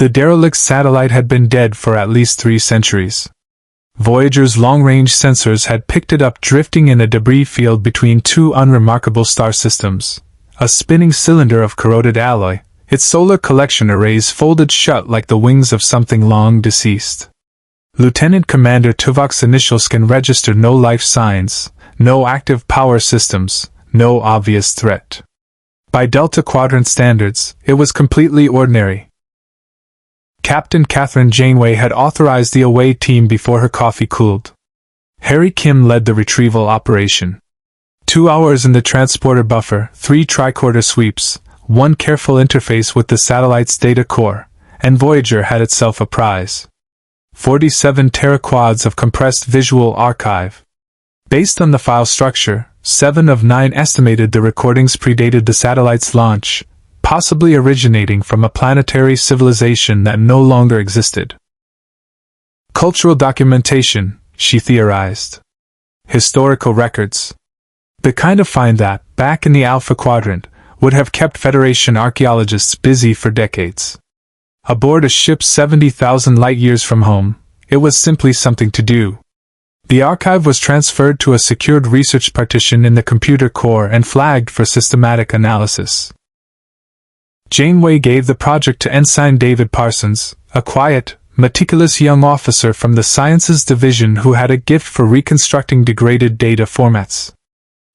The derelict satellite had been dead for at least 3 centuries. Voyager's long-range sensors had picked it up drifting in a debris field between 2 unremarkable star systems, a spinning cylinder of corroded alloy, its solar collection arrays folded shut like the wings of something long deceased. Lieutenant Commander Tuvok's initial scan registered no life signs, no active power systems, no obvious threat. By Delta Quadrant standards, it was completely ordinary. Captain Catherine Janeway had authorized the away team before her coffee cooled. Harry Kim led the retrieval operation. 2 hours in the transporter buffer, 3 tricorder sweeps, 1 careful interface with the satellite's data core, and Voyager had itself a prize. 47 teraquads of compressed visual archive. Based on the file structure, 7 of 9 estimated the recordings predated the satellite's launch, possibly originating from a planetary civilization that no longer existed. Cultural documentation, she theorized. Historical records. The kind of find that, back in the Alpha Quadrant, would have kept Federation archaeologists busy for decades. Aboard a ship 70,000 light-years from home, it was simply something to do. The archive was transferred to a secured research partition in the computer core and flagged for systematic analysis. Janeway gave the project to Ensign David Parsons, a quiet, meticulous young officer from the Sciences Division who had a gift for reconstructing degraded data formats.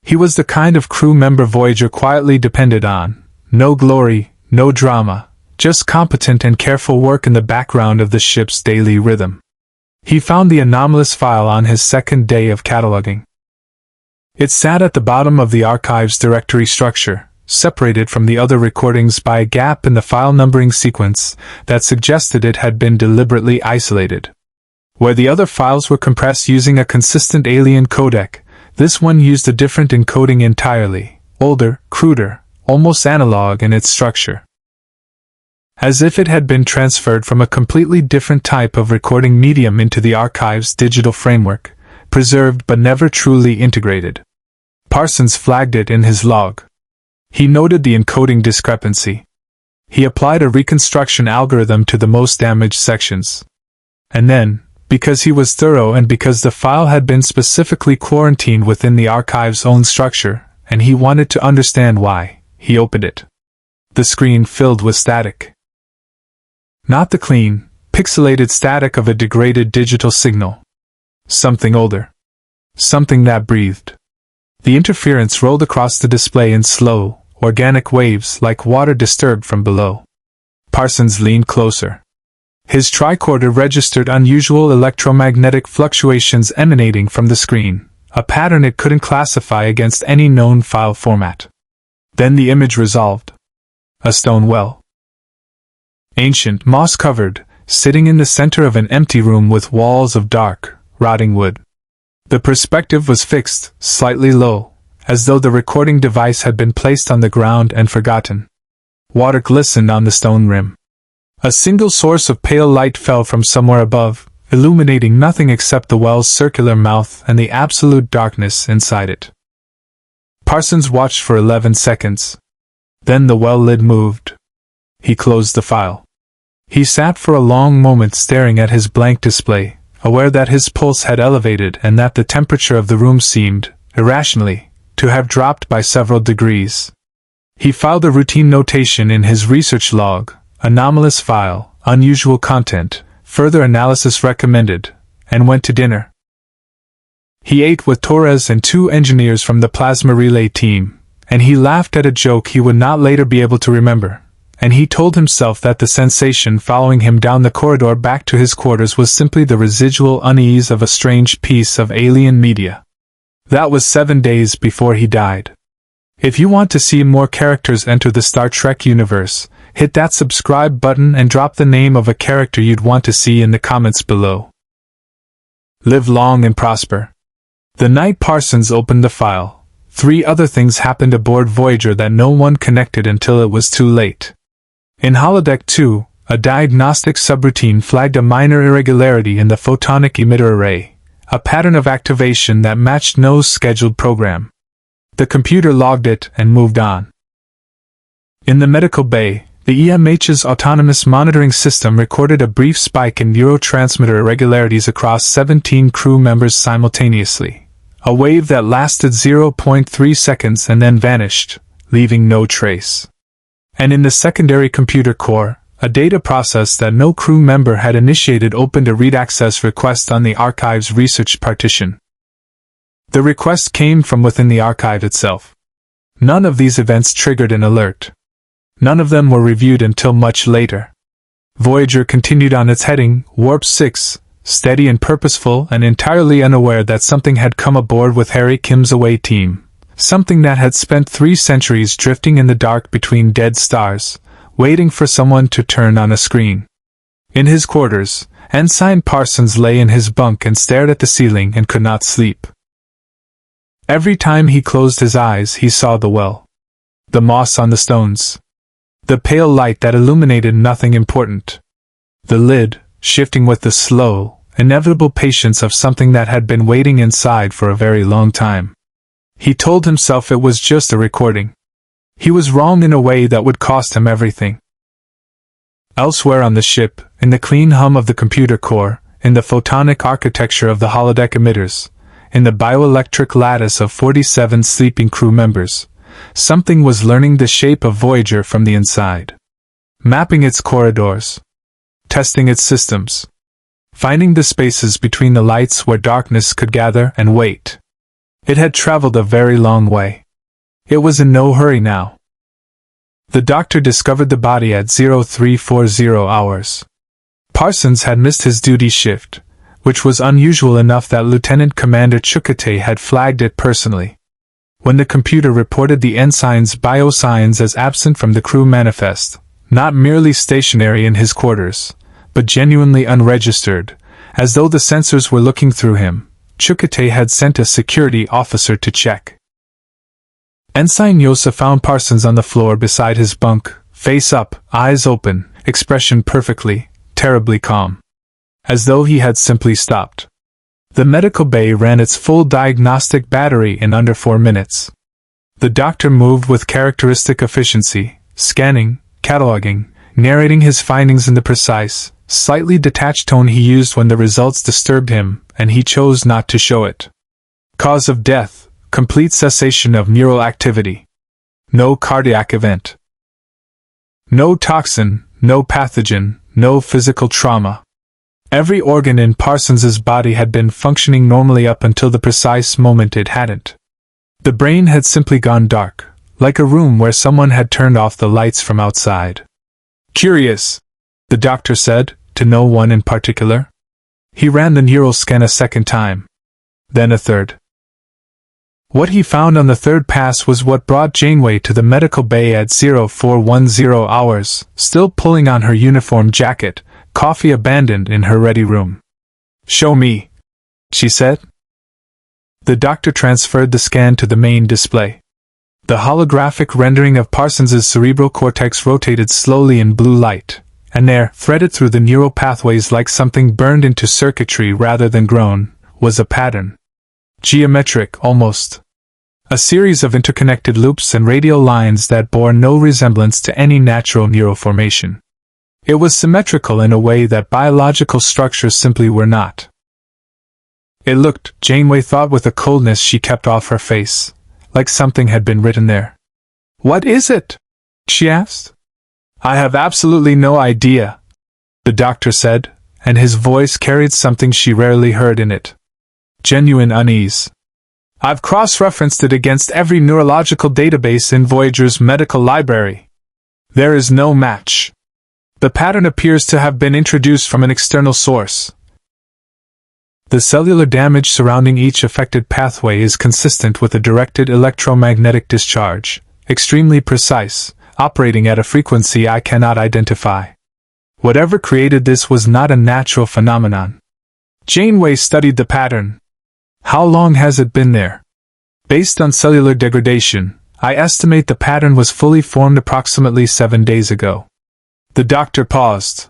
He was the kind of crew member Voyager quietly depended on. No glory, no drama, just competent and careful work in the background of the ship's daily rhythm. He found the anomalous file on his second day of cataloging. It sat at the bottom of the archive's directory structure, separated from the other recordings by a gap in the file numbering sequence that suggested it had been deliberately isolated. Where the other files were compressed using a consistent alien codec, this one used a different encoding entirely, older, cruder, almost analog in its structure. As if it had been transferred from a completely different type of recording medium into the archive's digital framework, preserved but never truly integrated. Parsons flagged it in his log. He noted the encoding discrepancy. He applied a reconstruction algorithm to the most damaged sections. And then, because he was thorough and because the file had been specifically quarantined within the archive's own structure, and he wanted to understand why, he opened it. The screen filled with static. Not the clean, pixelated static of a degraded digital signal. Something older. Something that breathed. The interference rolled across the display in slow, organic waves like water disturbed from below. Parsons leaned closer. His tricorder registered unusual electromagnetic fluctuations emanating from the screen, a pattern it couldn't classify against any known file format. Then the image resolved. A stone well. Ancient, moss-covered, sitting in the center of an empty room with walls of dark, rotting wood. The perspective was fixed, slightly low, as though the recording device had been placed on the ground and forgotten. Water glistened on the stone rim. A single source of pale light fell from somewhere above, illuminating nothing except the well's circular mouth and the absolute darkness inside it. Parsons watched for 11 seconds. Then the well lid moved. He closed the file. He sat for a long moment staring at his blank display, aware that his pulse had elevated and that the temperature of the room seemed, irrationally, to have dropped by several degrees. He filed a routine notation in his research log, anomalous file, unusual content, further analysis recommended, and went to dinner. He ate with Torres and 2 engineers from the plasma relay team, and he laughed at a joke he would not later be able to remember, and he told himself that the sensation following him down the corridor back to his quarters was simply the residual unease of a strange piece of alien media. That was 7 days before he died. If you want to see more characters enter the Star Trek universe, hit that subscribe button and drop the name of a character you'd want to see in the comments below. Live long and prosper. The night Parsons opened the file, 3 other things happened aboard Voyager that no one connected until it was too late. In Holodeck 2, a diagnostic subroutine flagged a minor irregularity in the photonic emitter array, a pattern of activation that matched no scheduled program. The computer logged it and moved on. In the medical bay, The EMH's autonomous monitoring system recorded a brief spike in neurotransmitter irregularities across 17 crew members simultaneously, a wave that lasted 0.3 seconds and then vanished, leaving no trace. And in the secondary computer core, a data process that no crew member had initiated opened a read access request on the archive's research partition. The request came from within the archive itself. None of these events triggered an alert. None of them were reviewed until much later. Voyager continued on its heading, Warp 6, steady and purposeful and entirely unaware that something had come aboard with Harry Kim's away team. Something that had spent 3 centuries drifting in the dark between dead stars, waiting for someone to turn on a screen. In his quarters, Ensign Parsons lay in his bunk and stared at the ceiling and could not sleep. Every time he closed his eyes he saw the well. The moss on the stones. The pale light that illuminated nothing important. The lid, shifting with the slow, inevitable patience of something that had been waiting inside for a very long time. He told himself it was just a recording. He was wrong in a way that would cost him everything. Elsewhere on the ship, in the clean hum of the computer core, in the photonic architecture of the holodeck emitters, in the bioelectric lattice of 47 sleeping crew members, something was learning the shape of Voyager from the inside. Mapping its corridors. Testing its systems. Finding the spaces between the lights where darkness could gather and wait. It had traveled a very long way. It was in no hurry now. The doctor discovered the body at 0340 hours. Parsons had missed his duty shift, which was unusual enough that Lieutenant Commander Chukate had flagged it personally. When the computer reported the ensign's biosigns as absent from the crew manifest, not merely stationary in his quarters, but genuinely unregistered, as though the sensors were looking through him, Chukate had sent a security officer to check. Ensign Yosa found Parsons on the floor beside his bunk, face up, eyes open, expression perfectly, terribly calm. As though he had simply stopped. The medical bay ran its full diagnostic battery in under 4 minutes. The doctor moved with characteristic efficiency, scanning, cataloging, narrating his findings in the precise, slightly detached tone he used when the results disturbed him, and he chose not to show it. Cause of death, complete cessation of neural activity. No cardiac event. No toxin, no pathogen, no physical trauma. Every organ in Parsons's body had been functioning normally up until the precise moment it hadn't. The brain had simply gone dark, like a room where someone had turned off the lights from outside. Curious, the doctor said, to no one in particular. He ran the neural scan a second time. Then a third. What he found on the third pass was what brought Janeway to the medical bay at 0410 hours, still pulling on her uniform jacket, coffee abandoned in her ready room. "Show me," she said. The doctor transferred the scan to the main display. The holographic rendering of Parsons's cerebral cortex rotated slowly in blue light, and there, threaded through the neural pathways like something burned into circuitry rather than grown, was a pattern. Geometric, almost. A series of interconnected loops and radial lines that bore no resemblance to any natural neural formation. It was symmetrical in a way that biological structures simply were not. It looked, Janeway thought with a coldness she kept off her face, like something had been written there. "What is it?" she asked. "I have absolutely no idea," the doctor said, and his voice carried something she rarely heard in it. Genuine unease. "I've cross-referenced it against every neurological database in Voyager's medical library. There is no match. The pattern appears to have been introduced from an external source. The cellular damage surrounding each affected pathway is consistent with a directed electromagnetic discharge, extremely precise, operating at a frequency I cannot identify. Whatever created this was not a natural phenomenon. Janeway studied the pattern. How long has it been there? Based on cellular degradation, I estimate the pattern was fully formed approximately 7 days ago." The doctor paused.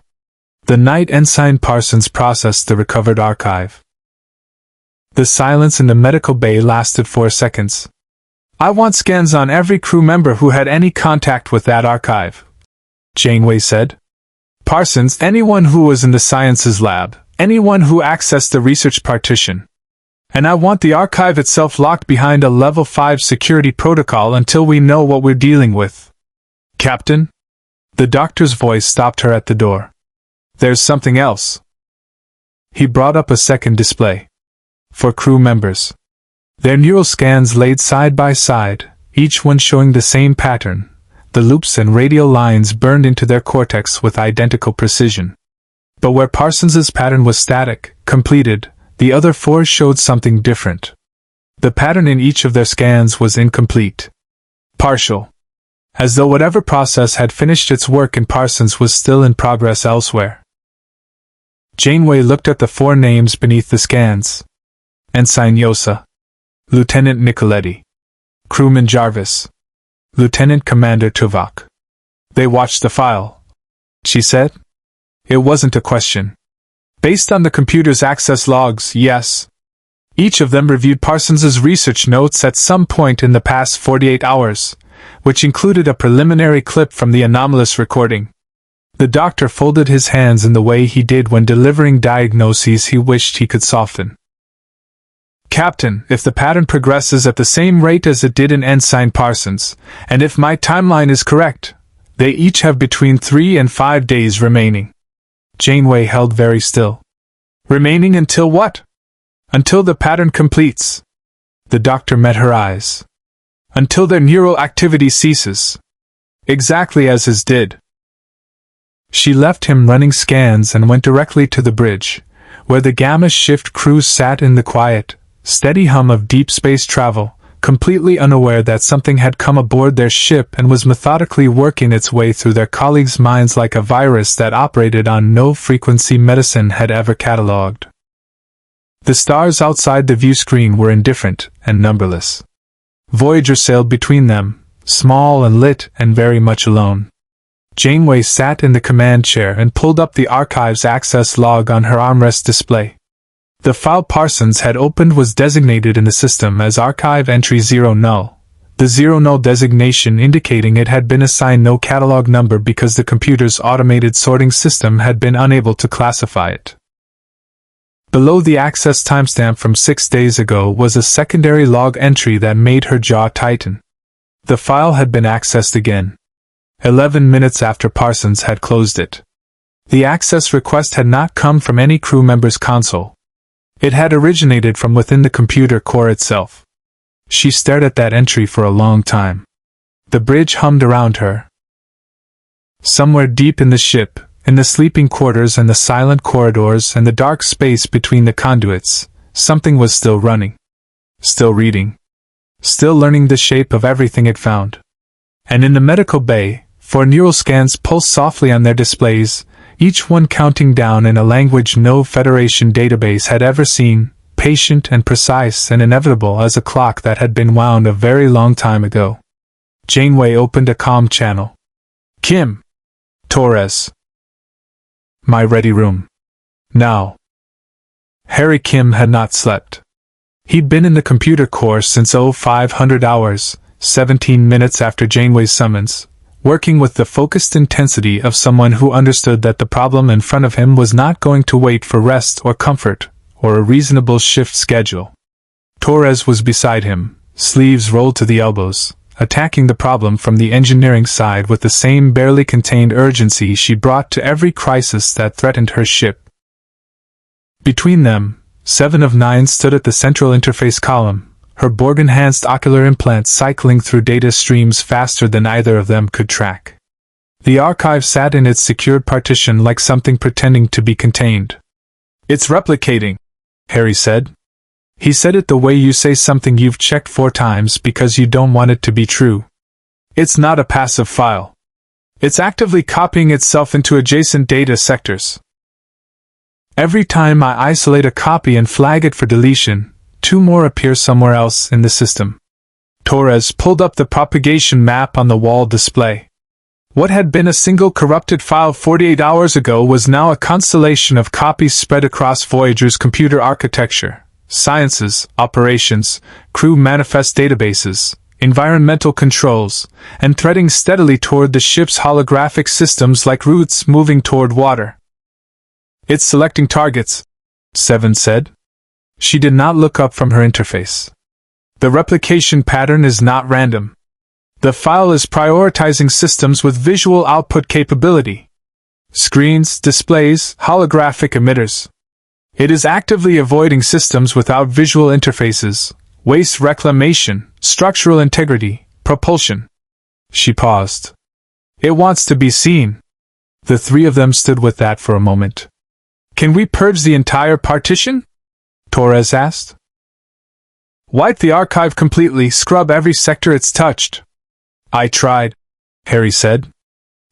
The night Ensign Parsons processed the recovered archive. The silence in the medical bay lasted 4 seconds. "I want scans on every crew member who had any contact with that archive," Janeway said. Parsons, anyone who was in the sciences lab, anyone who accessed the research partition. And I want the archive itself locked behind a level 5 security protocol until we know what we're dealing with. Captain? The doctor's voice stopped her at the door. There's something else. He brought up a second display. For crew members. Their neural scans laid side by side, each one showing the same pattern. The loops and radial lines burned into their cortex with identical precision. But where Parsons's pattern was static, completed, the other 4 showed something different. The pattern in each of their scans was incomplete. Partial. As though whatever process had finished its work in Parsons was still in progress elsewhere. Janeway looked at the 4 names beneath the scans. Ensign Yosa. Lieutenant Nicoletti. Crewman Jarvis. Lieutenant Commander Tuvok. They watched the file, she said. It wasn't a question. Based on the computer's access logs, yes. Each of them reviewed Parsons's research notes at some point in the past 48 hours, which included a preliminary clip from the anomalous recording. The doctor folded his hands in the way he did when delivering diagnoses he wished he could soften. Captain, if the pattern progresses at the same rate as it did in Ensign Parsons, and if my timeline is correct, they each have between 3 and 5 days remaining. Janeway held very still. Remaining until what? Until the pattern completes. The doctor met her eyes. Until their neural activity ceases. Exactly as his did. She left him running scans and went directly to the bridge, where the Gamma Shift crew sat in the quiet, steady hum of deep space travel, completely unaware that something had come aboard their ship and was methodically working its way through their colleagues' minds like a virus that operated on no frequency medicine had ever catalogued. The stars outside the view screen were indifferent and numberless. Voyager sailed between them, small and lit and very much alone. Janeway sat in the command chair and pulled up the archive's access log on her armrest display. The file Parsons had opened was designated in the system as Archive Entry 0 Null, the 0 Null designation indicating it had been assigned no catalog number because the computer's automated sorting system had been unable to classify it. Below the access timestamp from 6 days ago was a secondary log entry that made her jaw tighten. The file had been accessed again. 11 minutes after Parsons had closed it. The access request had not come from any crew member's console. It had originated from within the computer core itself. She stared at that entry for a long time. The bridge hummed around her. Somewhere deep in the ship, in the sleeping quarters and the silent corridors and the dark space between the conduits, something was still running. Still reading. Still learning the shape of everything it found. And in the medical bay, 4 neural scans pulsed softly on their displays, each one counting down in a language no Federation database had ever seen, patient and precise and inevitable as a clock that had been wound a very long time ago. Janeway opened a comm channel. Kim. Torres. My ready room. Now. Harry Kim had not slept. He'd been in the computer core since 0500 hours, 17 minutes after Janeway's summons, working with the focused intensity of someone who understood that the problem in front of him was not going to wait for rest or comfort, or a reasonable shift schedule. Torres was beside him, sleeves rolled to the elbows, attacking the problem from the engineering side with the same barely contained urgency she brought to every crisis that threatened her ship. Between them, 7 of 9 stood at the central interface column, her Borg-enhanced ocular implants cycling through data streams faster than either of them could track. The archive sat in its secured partition like something pretending to be contained. It's replicating, Harry said. He said it the way you say something you've checked 4 times because you don't want it to be true. It's not a passive file. It's actively copying itself into adjacent data sectors. Every time I isolate a copy and flag it for deletion, 2 more appear somewhere else in the system. Torres pulled up the propagation map on the wall display. What had been a single corrupted file 48 hours ago was now a constellation of copies spread across Voyager's computer architecture, sciences, operations, crew manifest databases, environmental controls, and threading steadily toward the ship's holographic systems like roots moving toward water. "It's selecting targets," Seven said. She did not look up from her interface. "The replication pattern is not random. The file is prioritizing systems with visual output capability. Screens, displays, holographic emitters. It is actively avoiding systems without visual interfaces, waste reclamation, structural integrity, propulsion." She paused. "It wants to be seen." The three of them stood with that for a moment. "Can we purge the entire partition?" Torres asked. "Wipe the archive completely, scrub every sector it's touched." "I tried," Harry said.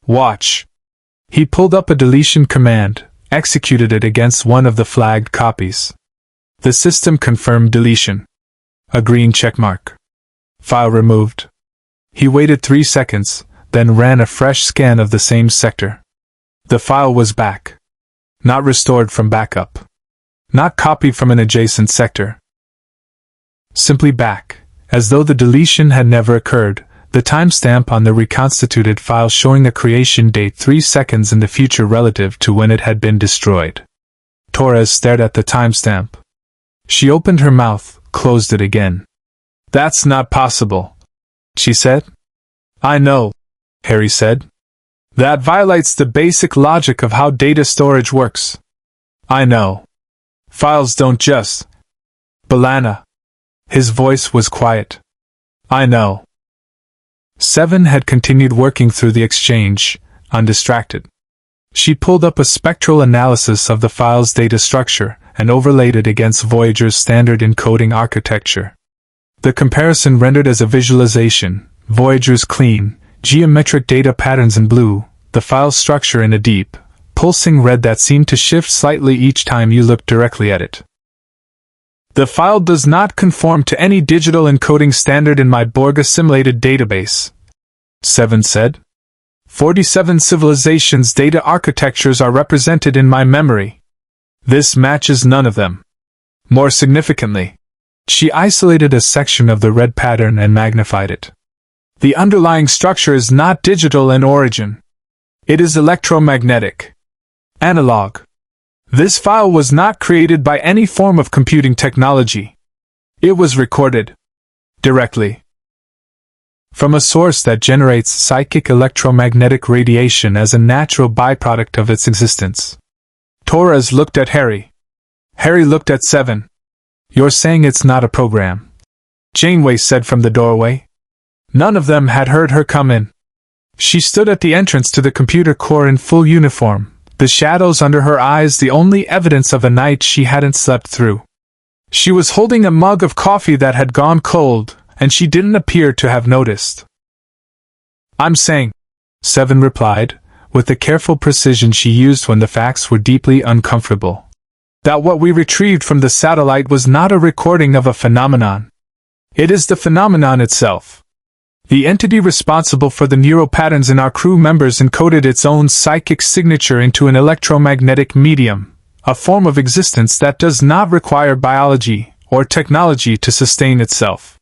"Watch." He pulled up a deletion command, executed it against one of the flagged copies. The system confirmed deletion. A green checkmark. File removed. He waited 3 seconds, then ran a fresh scan of the same sector. The file was back. Not restored from backup. Not copied from an adjacent sector. Simply back, as though the deletion had never occurred, the timestamp on the reconstituted file showing a creation date 3 seconds in the future relative to when it had been destroyed. Torres stared at the timestamp. She opened her mouth, closed it again. "That's not possible," she said. "I know," Harry said. "That violates the basic logic of how data storage works." "I know. Files don't just..." "B'Elanna." His voice was quiet. "I know." Seven had continued working through the exchange, undistracted. She pulled up a spectral analysis of the file's data structure and overlaid it against Voyager's standard encoding architecture. The comparison rendered as a visualization, Voyager's clean, geometric data patterns in blue, the file structure in a deep, pulsing red that seemed to shift slightly each time you looked directly at it. "The file does not conform to any digital encoding standard in my Borg-assimilated database," Seven said. 47 civilizations' data architectures are represented in my memory. This matches none of them. More significantly, she isolated a section of the red pattern and magnified it. The underlying structure is not digital in origin. It is electromagnetic. Analog. This file was not created by any form of computing technology. It was recorded directly from a source that generates psychic electromagnetic radiation as a natural byproduct of its existence. Torres looked at Harry. Harry looked at Seven. "You're saying it's not a program?" Janeway said from the doorway. None of them had heard her come in. She stood at the entrance to the computer core in full uniform, the shadows under her eyes the only evidence of a night she hadn't slept through. She was holding a mug of coffee that had gone cold, and she didn't appear to have noticed. "I'm saying," Seven replied, with the careful precision she used when the facts were deeply uncomfortable, "that what we retrieved from the satellite was not a recording of a phenomenon. It is the phenomenon itself. The entity responsible for the neural patterns in our crew members encoded its own psychic signature into an electromagnetic medium, a form of existence that does not require biology or technology to sustain itself.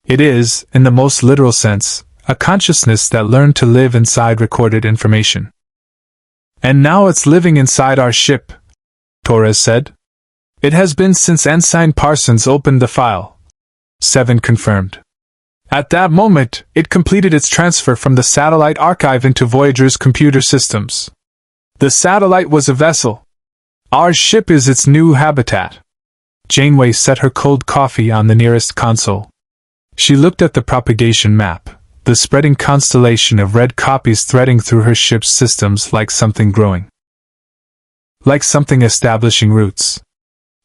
It is, in the most literal sense, a consciousness that learned to live inside recorded information. And now it's living inside our ship," Torres said. "It has been since Ensign Parsons opened the file," Seven confirmed. "At that moment, it completed its transfer from the satellite archive into Voyager's computer systems. The satellite was a vessel. Our ship is its new habitat." Janeway set her cold coffee on the nearest console. She looked at the propagation map, the spreading constellation of red copies threading through her ship's systems like something growing. Like something establishing roots.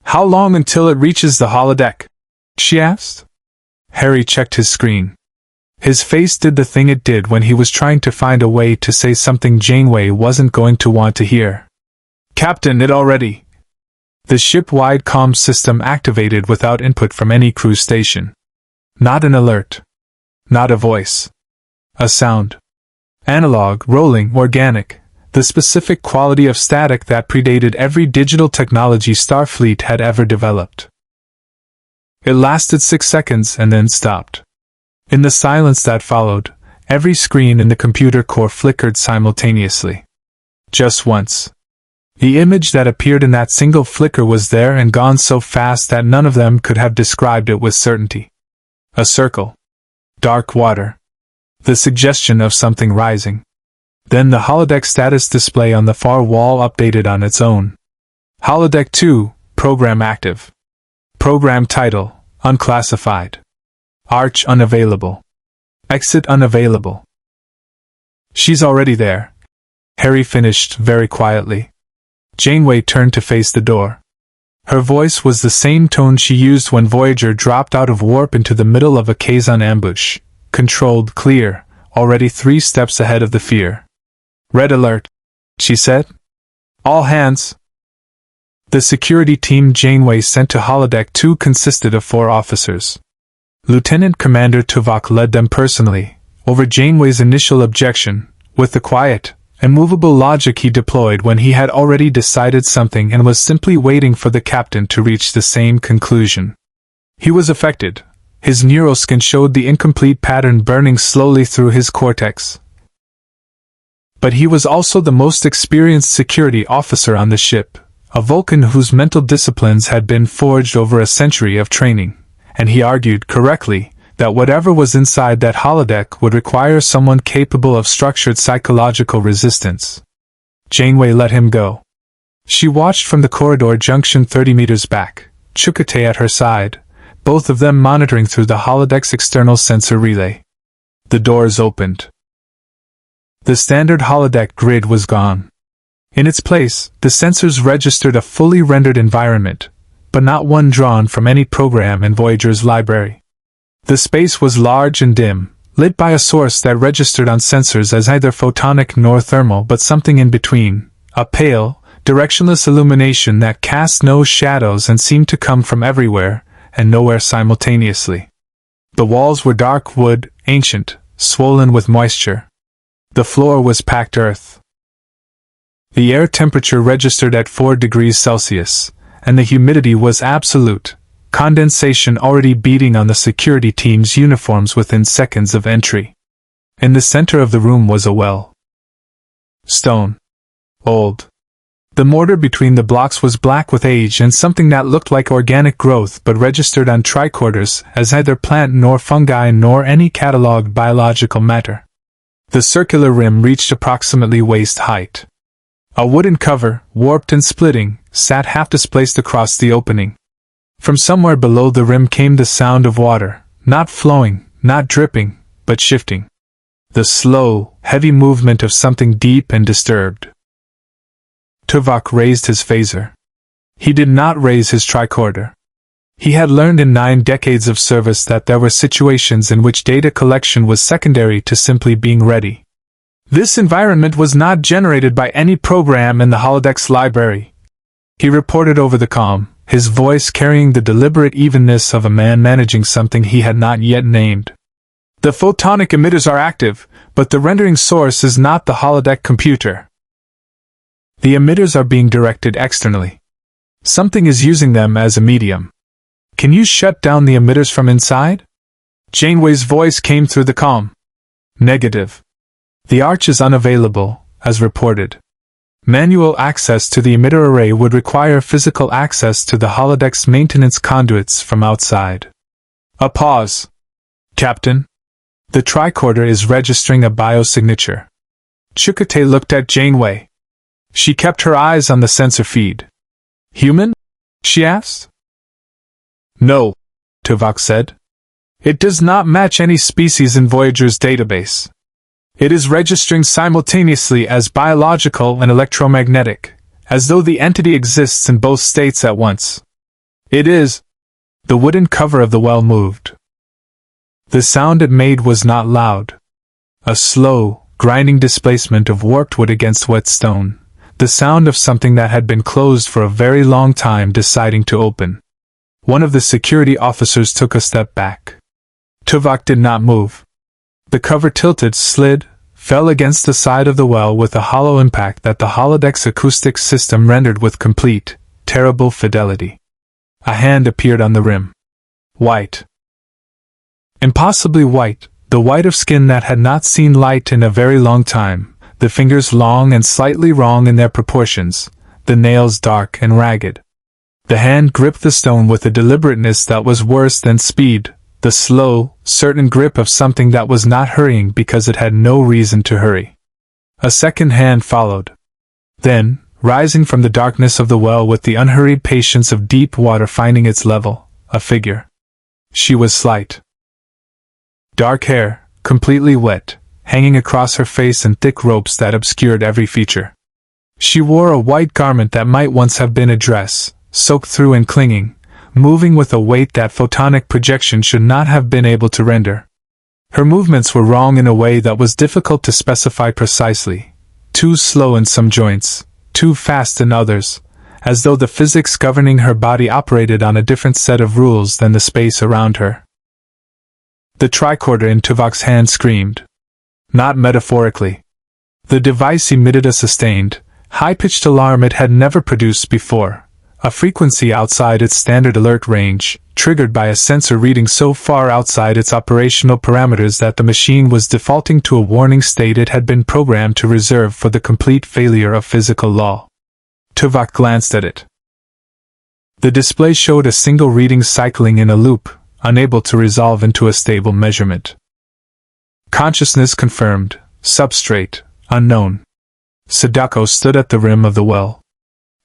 "How long until it reaches the holodeck?" she asked. Harry checked his screen. His face did the thing it did when he was trying to find a way to say something Janeway wasn't going to want to hear. "Captain, it already." The ship-wide comm system activated without input from any crew station. Not an alert. Not a voice. A sound. Analog, rolling, organic, the specific quality of static that predated every digital technology Starfleet had ever developed. It lasted 6 seconds and then stopped. In the silence that followed, every screen in the computer core flickered simultaneously. Just once. The image that appeared in that single flicker was there and gone so fast that none of them could have described it with certainty. A circle. Dark water. The suggestion of something rising. Then the holodeck status display on the far wall updated on its own. Holodeck 2, program active. Program title, unclassified. Arch unavailable. Exit unavailable. She's already there. Harry finished very quietly. Janeway turned to face the door. Her voice was the same tone she used when Voyager dropped out of warp into the middle of a Kazon ambush. Controlled, clear, already 3 steps ahead of the fear. Red alert, she said. All hands. The security team Janeway sent to Holodeck 2 consisted of 4 officers. Lieutenant Commander Tuvok led them personally, over Janeway's initial objection, with the quiet, immovable logic he deployed when he had already decided something and was simply waiting for the captain to reach the same conclusion. He was affected. His neuroskin showed the incomplete pattern burning slowly through his cortex. But he was also the most experienced security officer on the ship, a Vulcan whose mental disciplines had been forged over a century of training, and he argued correctly that whatever was inside that holodeck would require someone capable of structured psychological resistance. Janeway let him go. She watched from the corridor junction 30 meters back, Chukotay at her side, both of them monitoring through the holodeck's external sensor relay. The doors opened. The standard holodeck grid was gone. In its place, the sensors registered a fully rendered environment, but not one drawn from any program in Voyager's library. The space was large and dim, lit by a source that registered on sensors as neither photonic nor thermal but something in between, a pale, directionless illumination that cast no shadows and seemed to come from everywhere and nowhere simultaneously. The walls were dark wood, ancient, swollen with moisture. The floor was packed earth. The air temperature registered at 4 degrees Celsius, and the humidity was absolute, condensation already beating on the security team's uniforms within seconds of entry. In the center of the room was a well. Stone. Old. The mortar between the blocks was black with age and something that looked like organic growth but registered on tricorders as neither plant nor fungi nor any catalogued biological matter. The circular rim reached approximately waist height. A wooden cover, warped and splitting, sat half displaced across the opening. From somewhere below the rim came the sound of water, not flowing, not dripping, but shifting. The slow, heavy movement of something deep and disturbed. Tuvok raised his phaser. He did not raise his tricorder. He had learned in 9 decades of service that there were situations in which data collection was secondary to simply being ready. This environment was not generated by any program in the holodeck's library. He reported over the comm, his voice carrying the deliberate evenness of a man managing something he had not yet named. The photonic emitters are active, but the rendering source is not the holodeck computer. The emitters are being directed externally. Something is using them as a medium. Can you shut down the emitters from inside? Janeway's voice came through the comm. Negative. The arch is unavailable, as reported. Manual access to the emitter array would require physical access to the holodeck's maintenance conduits from outside. A pause. Captain? The tricorder is registering a biosignature. Chukotay looked at Janeway. She kept her eyes on the sensor feed. Human? She asked. No, Tuvok said. It does not match any species in Voyager's database. It is registering simultaneously as biological and electromagnetic, as though the entity exists in both states at once. It is. The wooden cover of the well moved. The sound it made was not loud. A slow, grinding displacement of warped wood against wet stone, the sound of something that had been closed for a very long time deciding to open. One of the security officers took a step back. Tuvok did not move. The cover tilted, slid, fell against the side of the well with a hollow impact that the holodeck's acoustic system rendered with complete, terrible fidelity. A hand appeared on the rim. White. Impossibly white, the white of skin that had not seen light in a very long time, the fingers long and slightly wrong in their proportions, the nails dark and ragged. The hand gripped the stone with a deliberateness that was worse than speed, the slow, certain grip of something that was not hurrying because it had no reason to hurry. A second hand followed. Then, rising from the darkness of the well with the unhurried patience of deep water finding its level, a figure. She was slight. Dark hair, completely wet, hanging across her face in thick ropes that obscured every feature. She wore a white garment that might once have been a dress, soaked through and clinging, moving with a weight that photonic projection should not have been able to render. Her movements were wrong in a way that was difficult to specify precisely, too slow in some joints, too fast in others, as though the physics governing her body operated on a different set of rules than the space around her. The tricorder in Tuvok's hand screamed. Not metaphorically. The device emitted a sustained, high-pitched alarm it had never produced before, a frequency outside its standard alert range, triggered by a sensor reading so far outside its operational parameters that the machine was defaulting to a warning state it had been programmed to reserve for the complete failure of physical law. Tuvok glanced at it. The display showed a single reading cycling in a loop, unable to resolve into a stable measurement. Consciousness confirmed, substrate, unknown. Sadako stood at the rim of the well.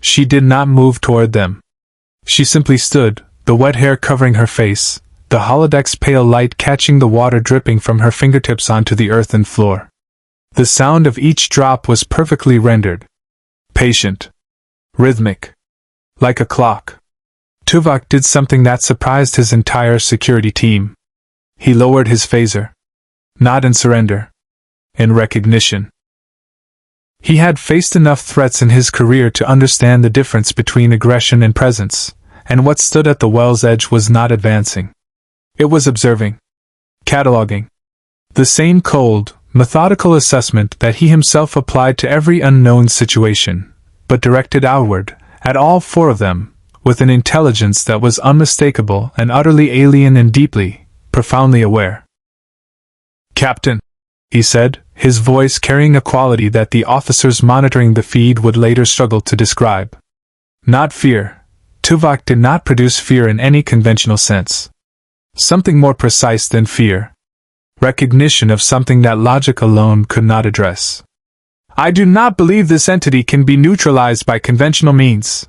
She did not move toward them. She simply stood, the wet hair covering her face, the holodeck's pale light catching the water dripping from her fingertips onto the earthen floor. The sound of each drop was perfectly rendered. Patient. Rhythmic. Like a clock. Tuvok did something that surprised his entire security team. He lowered his phaser. Not in surrender. In recognition. He had faced enough threats in his career to understand the difference between aggression and presence, and what stood at the well's edge was not advancing. It was observing. Cataloging. The same cold, methodical assessment that he himself applied to every unknown situation, but directed outward, at all four of them, with an intelligence that was unmistakable and utterly alien and deeply, profoundly aware. "Captain," he said, his voice carrying a quality that the officers monitoring the feed would later struggle to describe. Not fear. Tuvok did not produce fear in any conventional sense. Something more precise than fear. Recognition of something that logic alone could not address. "I do not believe this entity can be neutralized by conventional means.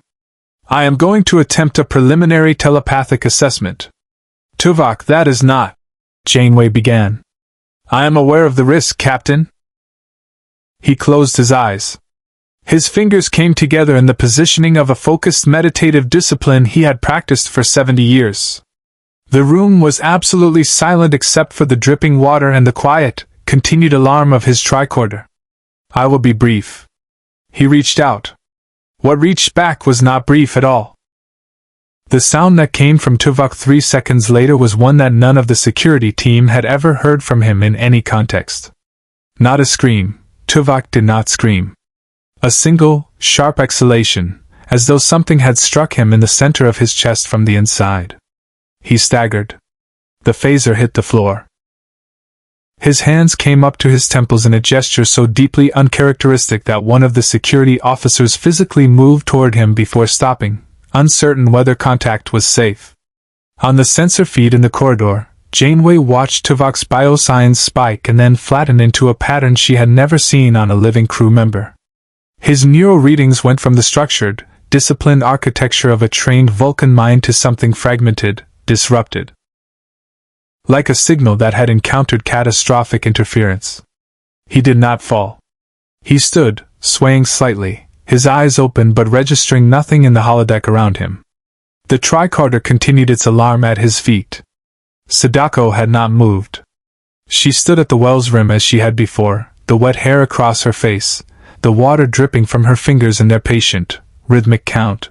I am going to attempt a preliminary telepathic assessment." "Tuvok, that is not," Janeway began. "I am aware of the risk, Captain." He closed his eyes. His fingers came together in the positioning of a focused meditative discipline he had practiced for 70 years. The room was absolutely silent except for the dripping water and the quiet, continued alarm of his tricorder. "I will be brief." He reached out. What reached back was not brief at all. The sound that came from Tuvok 3 seconds later was one that none of the security team had ever heard from him in any context. Not a scream. Tuvok did not scream. A single, sharp exhalation, as though something had struck him in the center of his chest from the inside. He staggered. The phaser hit the floor. His hands came up to his temples in a gesture so deeply uncharacteristic that one of the security officers physically moved toward him before stopping, uncertain whether contact was safe. On the sensor feed in the corridor, Janeway watched Tuvok's biosigns spike and then flatten into a pattern she had never seen on a living crew member. His neural readings went from the structured, disciplined architecture of a trained Vulcan mind to something fragmented, disrupted. Like a signal that had encountered catastrophic interference. He did not fall. He stood, swaying slightly, his eyes open but registering nothing in the holodeck around him. The tricorder continued its alarm at his feet. Sadako had not moved. She stood at the well's rim as she had before, the wet hair across her face, the water dripping from her fingers in their patient, rhythmic count.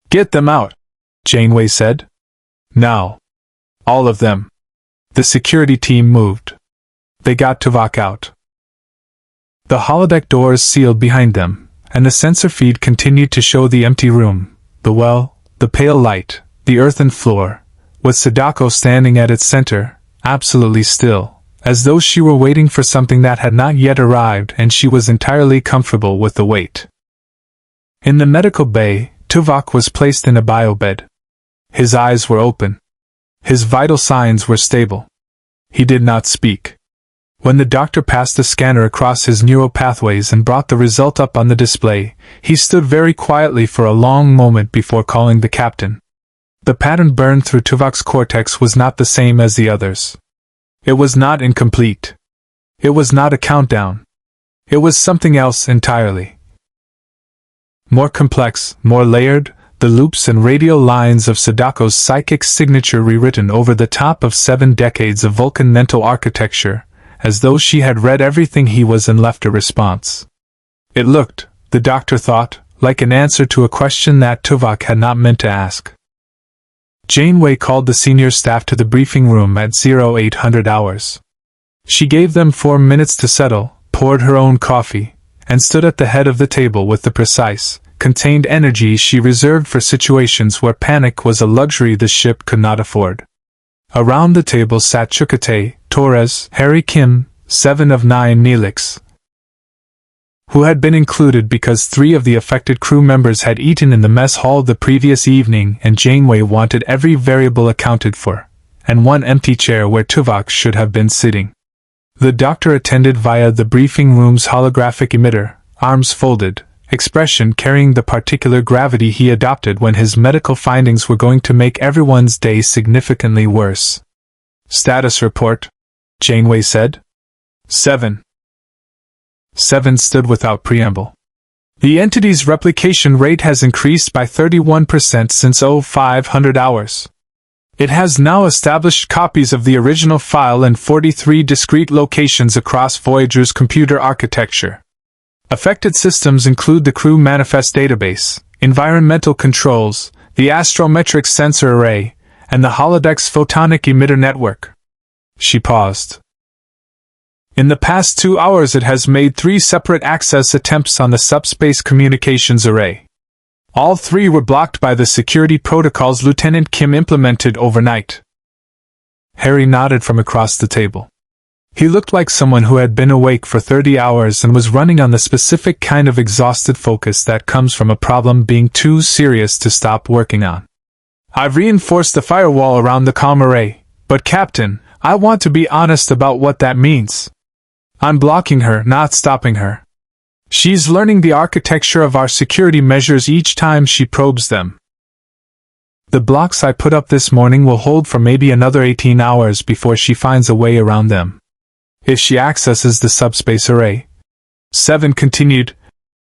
"Get them out," Janeway said. "Now. All of them." The security team moved. They got Tuvok out. The holodeck doors sealed behind them, and the sensor feed continued to show the empty room, the well, the pale light, the earthen floor, with Sadako standing at its center, absolutely still, as though she were waiting for something that had not yet arrived, and she was entirely comfortable with the wait. In the medical bay, Tuvok was placed in a biobed. His eyes were open. His vital signs were stable. He did not speak. When the doctor passed a scanner across his neural pathways and brought the result up on the display, he stood very quietly for a long moment before calling the captain. The pattern burned through Tuvok's cortex was not the same as the others. It was not incomplete. It was not a countdown. It was something else entirely. More complex, more layered, the loops and radial lines of Sadako's psychic signature rewritten over the top of 7 decades of Vulcan mental architecture, as though she had read everything he was and left a response. It looked, the doctor thought, like an answer to a question that Tuvok had not meant to ask. Janeway called the senior staff to the briefing room at 0800 hours. She gave them 4 minutes to settle, poured her own coffee, and stood at the head of the table with the precise, contained energy she reserved for situations where panic was a luxury the ship could not afford. Around the table sat Chukotay, Torres, Harry Kim, 7 of 9 Neelix, who had been included because 3 of the affected crew members had eaten in the mess hall the previous evening, and Janeway wanted every variable accounted for, and 1 empty chair where Tuvok should have been sitting. The doctor attended via the briefing room's holographic emitter, arms folded, expression carrying the particular gravity he adopted when his medical findings were going to make everyone's day significantly worse. "Status report," Janeway said. 7. 7 stood without preamble. "The entity's replication rate has increased by 31% since 0500 hours. It has now established copies of the original file in 43 discrete locations across Voyager's computer architecture. Affected systems include the crew manifest database, environmental controls, the astrometric sensor array, and the holodeck's photonic emitter network." She paused. "In the past 2 hours it has made 3 separate access attempts on the subspace communications array. All 3 were blocked by the security protocols Lieutenant Kim implemented overnight." Harry nodded from across the table. He looked like someone who had been awake for 30 hours and was running on the specific kind of exhausted focus that comes from a problem being too serious to stop working on. "I've reinforced the firewall around the comm array, but Captain, I want to be honest about what that means. I'm blocking her, not stopping her. She's learning the architecture of our security measures each time she probes them. The blocks I put up this morning will hold for maybe another 18 hours before she finds a way around them. If she accesses the subspace array," 7 continued,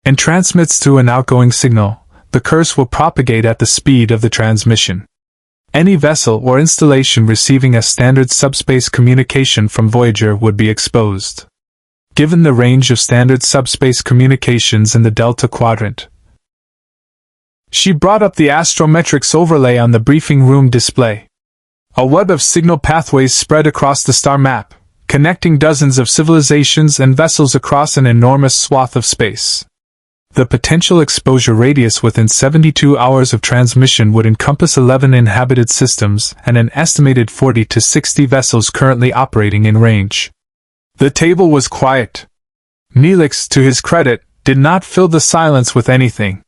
"and transmits through an outgoing signal, the curse will propagate at the speed of the transmission. Any vessel or installation receiving a standard subspace communication from Voyager would be exposed. Given the range of standard subspace communications in the Delta Quadrant." She brought up the astrometrics overlay on the briefing room display. "A web of signal pathways spread across the star map, connecting dozens of civilizations and vessels across an enormous swath of space. The potential exposure radius within 72 hours of transmission would encompass 11 inhabited systems and an estimated 40 to 60 vessels currently operating in range." The table was quiet. Neelix, to his credit, did not fill the silence with anything.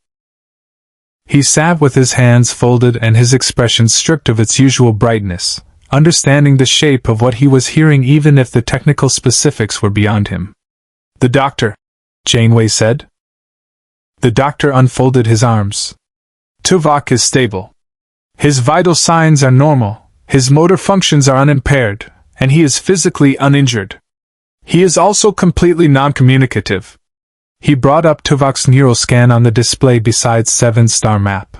He sat with his hands folded and his expression stripped of its usual brightness, understanding the shape of what he was hearing even if the technical specifics were beyond him. "The doctor," Janeway said. The doctor unfolded his arms. "Tuvok is stable. His vital signs are normal, his motor functions are unimpaired, and he is physically uninjured. He is also completely non-communicative." He brought up Tuvok's neural scan on the display beside 7's star map.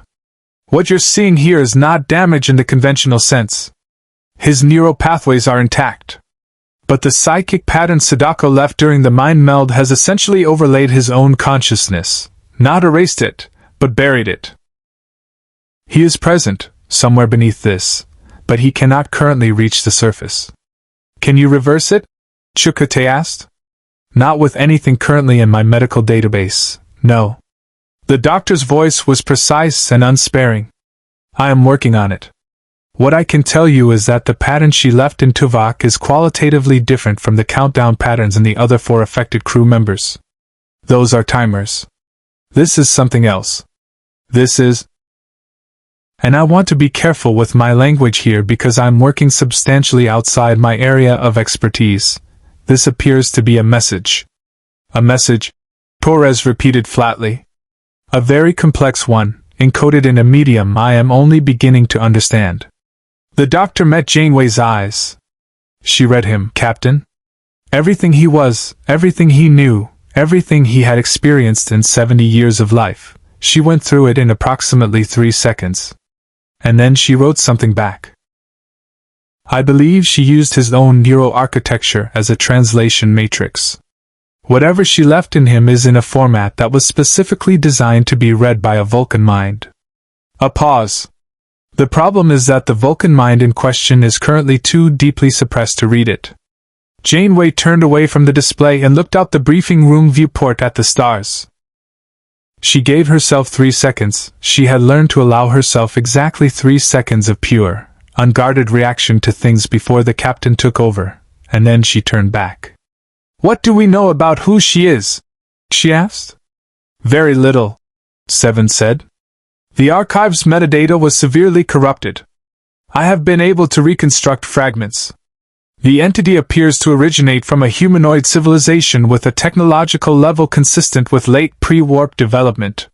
"What you're seeing here is not damage in the conventional sense. His neural pathways are intact. But the psychic pattern Sadako left during the mind meld has essentially overlaid his own consciousness, not erased it, but buried it. He is present, somewhere beneath this, but he cannot currently reach the surface." "Can you reverse it?" Chukotay asked. "Not with anything currently in my medical database, no." The doctor's voice was precise and unsparing. "I am working on it. What I can tell you is that the pattern she left in Tuvok is qualitatively different from the countdown patterns in the other 4 affected crew members. Those are timers. This is something else. This is... And I want to be careful with my language here because I'm working substantially outside my area of expertise. This appears to be a message. A message? Torres repeated flatly. A very complex one, encoded in a medium I am only beginning to understand. The doctor met Janeway's eyes. She read him, Captain. Everything he was, everything he knew, everything he had experienced in 70 years of life, she went through it in approximately 3 seconds. And then she wrote something back. I believe she used his own neuroarchitecture as a translation matrix. Whatever she left in him is in a format that was specifically designed to be read by a Vulcan mind. A pause. The problem is that the Vulcan mind in question is currently too deeply suppressed to read it. Janeway turned away from the display and looked out the briefing room viewport at the stars. She gave herself 3 seconds. She had learned to allow herself exactly 3 seconds of pure, unguarded reaction to things before the captain took over, and then she turned back. What do we know about who she is? She asked. Very little, Seven said. The archive's metadata was severely corrupted. I have been able to reconstruct fragments. The entity appears to originate from a humanoid civilization with a technological level consistent with late pre-warp development.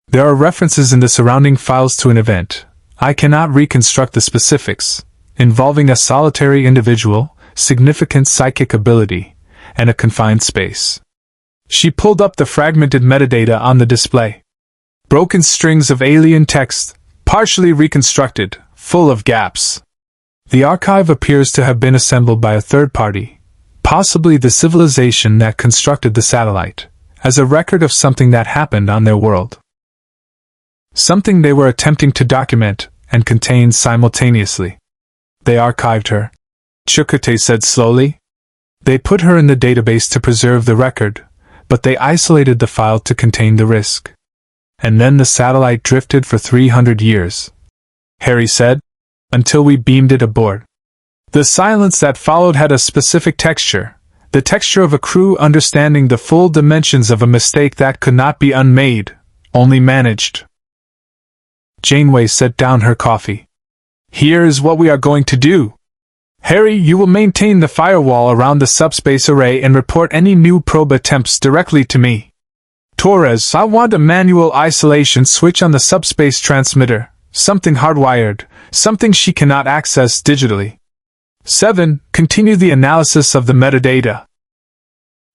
There are references in the surrounding files to an event. I cannot reconstruct the specifics, involving a solitary individual, significant psychic ability, and a confined space. She pulled up the fragmented metadata on the display. Broken strings of alien text, partially reconstructed, full of gaps. The archive appears to have been assembled by a third party, possibly the civilization that constructed the satellite, as a record of something that happened on their world. Something they were attempting to document and contain simultaneously. They archived her, Chukotay said slowly. They put her in the database to preserve the record, but they isolated the file to contain the risk. And then the satellite drifted for 300 years, Harry said, until we beamed it aboard. The silence that followed had a specific texture, the texture of a crew understanding the full dimensions of a mistake that could not be unmade, only managed. Janeway set down her coffee. Here is what we are going to do. Harry, you will maintain the firewall around the subspace array and report any new probe attempts directly to me. Torres, I want a manual isolation switch on the subspace transmitter, something hardwired, something she cannot access digitally. 7. Continue the analysis of the metadata.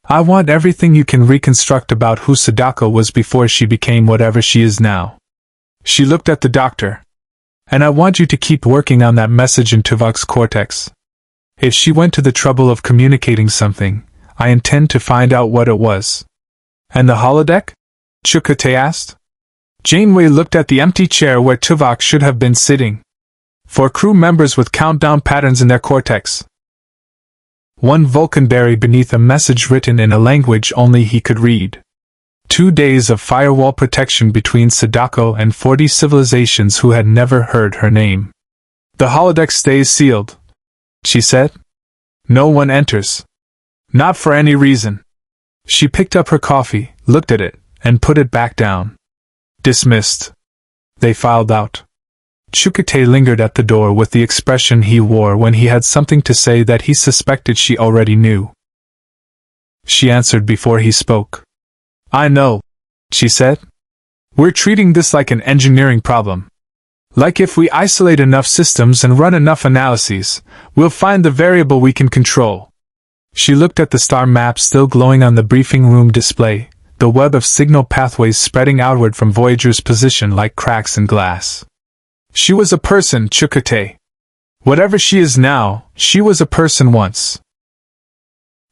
I want everything you can reconstruct about who Sadako was before she became whatever she is now. She looked at the doctor. And I want you to keep working on that message in Tuvok's cortex. If she went to the trouble of communicating something, I intend to find out what it was. And the holodeck? Chukotay asked. Janeway looked at the empty chair where Tuvok should have been sitting. 4 crew members with countdown patterns in their cortex. 1 Vulcan buried beneath a message written in a language only he could read. 2 days of firewall protection between Sadako and 40 civilizations who had never heard her name. The holodeck stays sealed, she said. No one enters. Not for any reason. She picked up her coffee, looked at it, and put it back down. Dismissed. They filed out. Chukotay lingered at the door with the expression he wore when he had something to say that he suspected she already knew. She answered before he spoke. I know, she said. We're treating this like an engineering problem. Like if we isolate enough systems and run enough analyses, we'll find the variable we can control. She looked at the star map still glowing on the briefing room display, the web of signal pathways spreading outward from Voyager's position like cracks in glass. She was a person, Chukotay. Whatever she is now, she was a person once.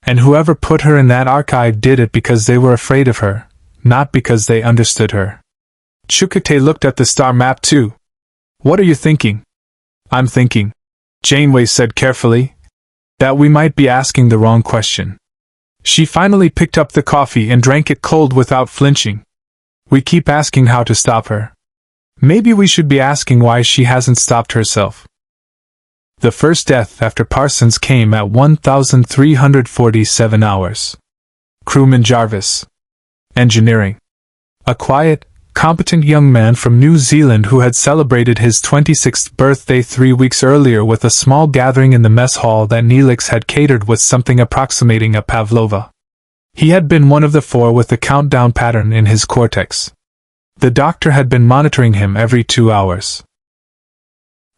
And whoever put her in that archive did it because they were afraid of her, not because they understood her. Chukotay looked at the star map too. What are you thinking? I'm thinking, Janeway said carefully, that we might be asking the wrong question. She finally picked up the coffee and drank it cold without flinching. We keep asking how to stop her. Maybe we should be asking why she hasn't stopped herself. The first death after Parsons came at 1,347 hours. Crewman Jarvis. Engineering. A quiet, competent young man from New Zealand who had celebrated his 26th birthday 3 weeks earlier with a small gathering in the mess hall that Neelix had catered with something approximating a pavlova. He had been one of the 4 with the countdown pattern in his cortex. The doctor had been monitoring him every 2 hours.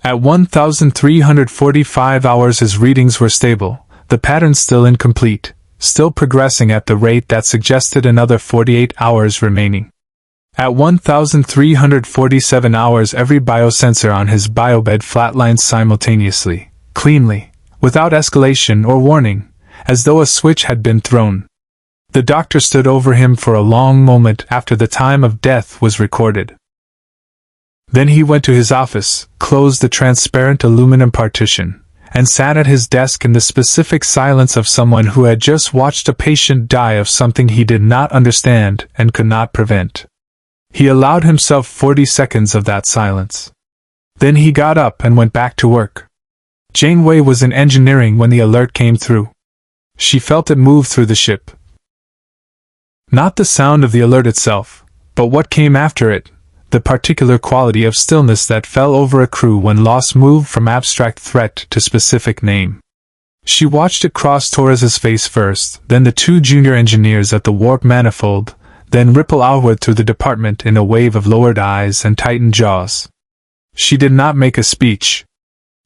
At 1,345 hours his readings were stable, the pattern still incomplete, still progressing at the rate that suggested another 48 hours remaining. At 1,347 hours every biosensor on his biobed flatlined simultaneously, cleanly, without escalation or warning, as though a switch had been thrown. The doctor stood over him for a long moment after the time of death was recorded. Then he went to his office, closed the transparent aluminum partition, and sat at his desk in the specific silence of someone who had just watched a patient die of something he did not understand and could not prevent. He allowed himself 40 seconds of that silence. Then he got up and went back to work. Janeway was in engineering when the alert came through. She felt it move through the ship. Not the sound of the alert itself, but what came after it, the particular quality of stillness that fell over a crew when loss moved from abstract threat to specific name. She watched it cross Torres's face first, then the 2 junior engineers at the warp manifold, then ripple outward through the department in a wave of lowered eyes and tightened jaws. She did not make a speech.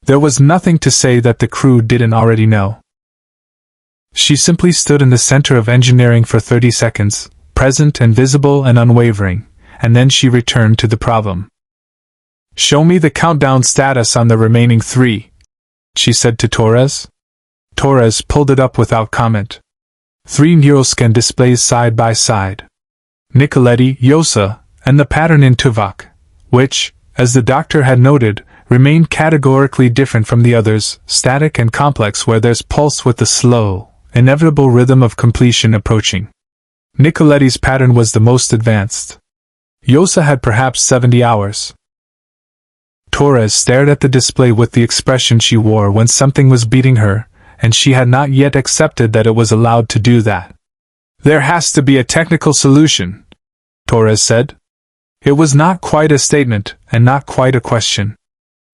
There was nothing to say that the crew didn't already know. She simply stood in the center of engineering for 30 seconds, present and visible and unwavering, and then she returned to the problem. "Show me the countdown status on the remaining 3, she said to Torres. Torres pulled it up without comment. 3 neuroscan displays side by side. Nicoletti, Yosa, and the pattern in Tuvok, which, as the doctor had noted, remained categorically different from the others, static and complex where there's pulse with the slow, inevitable rhythm of completion approaching. Nicoletti's pattern was the most advanced. Yosa had perhaps 70 hours. Torres stared at the display with the expression she wore when something was beating her, and she had not yet accepted that it was allowed to do that. "There has to be a technical solution," Torres said. It was not quite a statement, and not quite a question.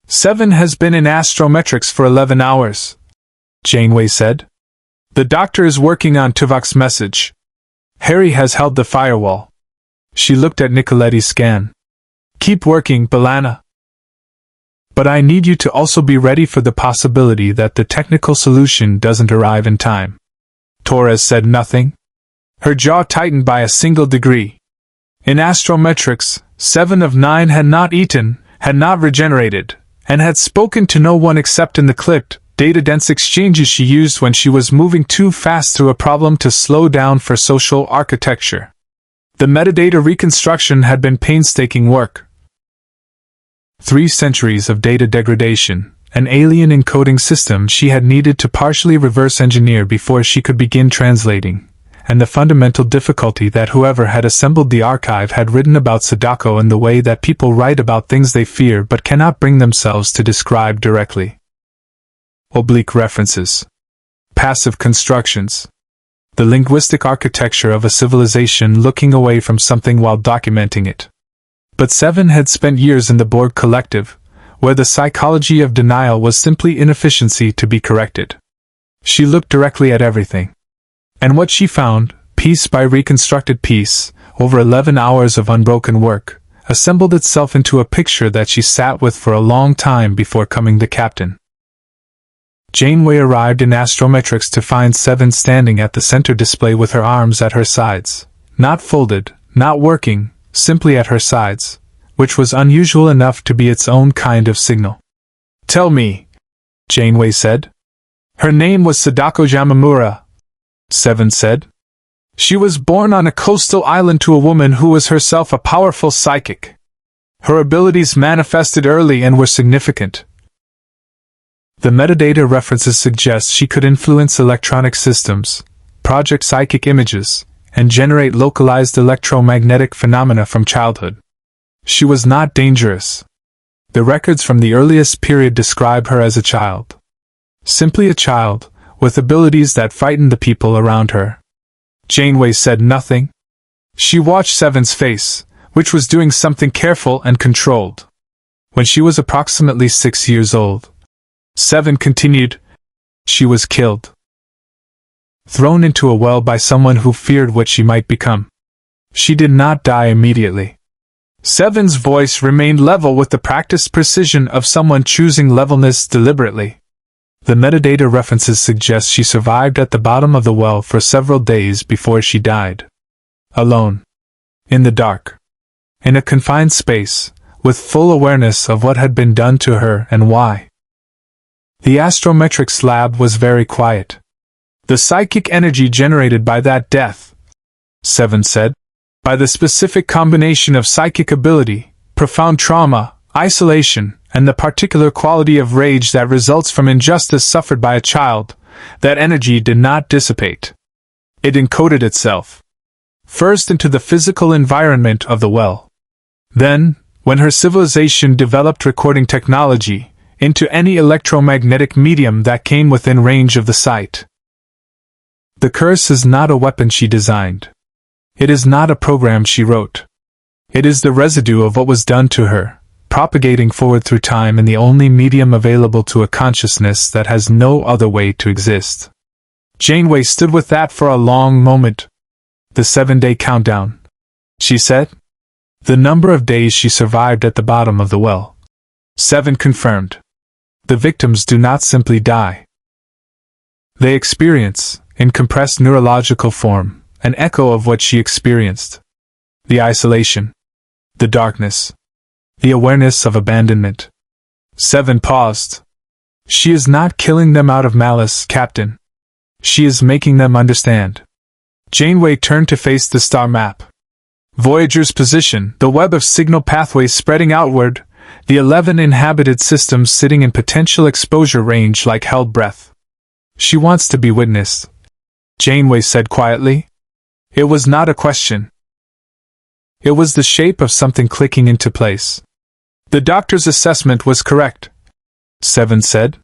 7 has been in astrometrics for 11 hours, Janeway said. "The doctor is working on Tuvok's message. Harry has held the firewall." She looked at Nicoletti's scan. "Keep working, B'Elanna. But I need you to also be ready for the possibility that the technical solution doesn't arrive in time." Torres said nothing. Her jaw tightened by a single degree. In astrometrics, 7 of 9 had not eaten, had not regenerated, and had spoken to no one except in the clipped, data-dense exchanges she used when she was moving too fast through a problem to slow down for social architecture. The metadata reconstruction had been painstaking work. 3 centuries of data degradation, an alien encoding system she had needed to partially reverse engineer before she could begin translating, and the fundamental difficulty that whoever had assembled the archive had written about Sadako in the way that people write about things they fear but cannot bring themselves to describe directly. Oblique references. Passive constructions. The linguistic architecture of a civilization looking away from something while documenting it. But 7 had spent years in the Borg Collective, where the psychology of denial was simply inefficiency to be corrected. She looked directly at everything. And what she found, piece by reconstructed piece, over 11 hours of unbroken work, assembled itself into a picture that she sat with for a long time before coming the captain. Janeway arrived in astrometrics to find 7 standing at the center display with her arms at her sides, not folded, not working, simply at her sides, which was unusual enough to be its own kind of signal. "Tell me," Janeway said. "Her name was Sadako Yamamura," 7 said. "She was born on a coastal island to a woman who was herself a powerful psychic. Her abilities manifested early and were significant. The metadata references suggest she could influence electronic systems, project psychic images, and generate localized electromagnetic phenomena from childhood. She was not dangerous. The records from the earliest period describe her as a child. Simply a child, with abilities that frightened the people around her. Janeway said nothing. She watched Seven's face, which was doing something careful and controlled. When she was approximately 6 years old, Seven continued, she was killed. Thrown into a well by someone who feared what she might become. She did not die immediately. Seven's voice remained level with the practiced precision of someone choosing levelness deliberately. The metadata references suggest she survived at the bottom of the well for several days before she died. Alone. In the dark. In a confined space, with full awareness of what had been done to her and why. The astrometrics lab was very quiet. The psychic energy generated by that death, Seven said, by the specific combination of psychic ability, profound trauma, isolation, and the particular quality of rage that results from injustice suffered by a child, that energy did not dissipate. It encoded itself. First into the physical environment of the well. Then, when her civilization developed recording technology, into any electromagnetic medium that came within range of the site. The curse is not a weapon she designed. It is not a program she wrote. It is the residue of what was done to her, propagating forward through time in the only medium available to a consciousness that has no other way to exist. Janeway stood with that for a long moment. The 7-day countdown, she said. The number of days she survived at the bottom of the well. 7 confirmed. The victims do not simply die. They experience, in compressed neurological form, an echo of what she experienced. The isolation. The darkness. The awareness of abandonment. 7 paused. She is not killing them out of malice, Captain. She is making them understand. Janeway turned to face the star map. Voyager's position, the web of signal pathways spreading outward, the 11 inhabited systems sitting in potential exposure range like held breath. She wants to be witnessed, Janeway said quietly. It was not a question. It was the shape of something clicking into place. The doctor's assessment was correct, Seven said.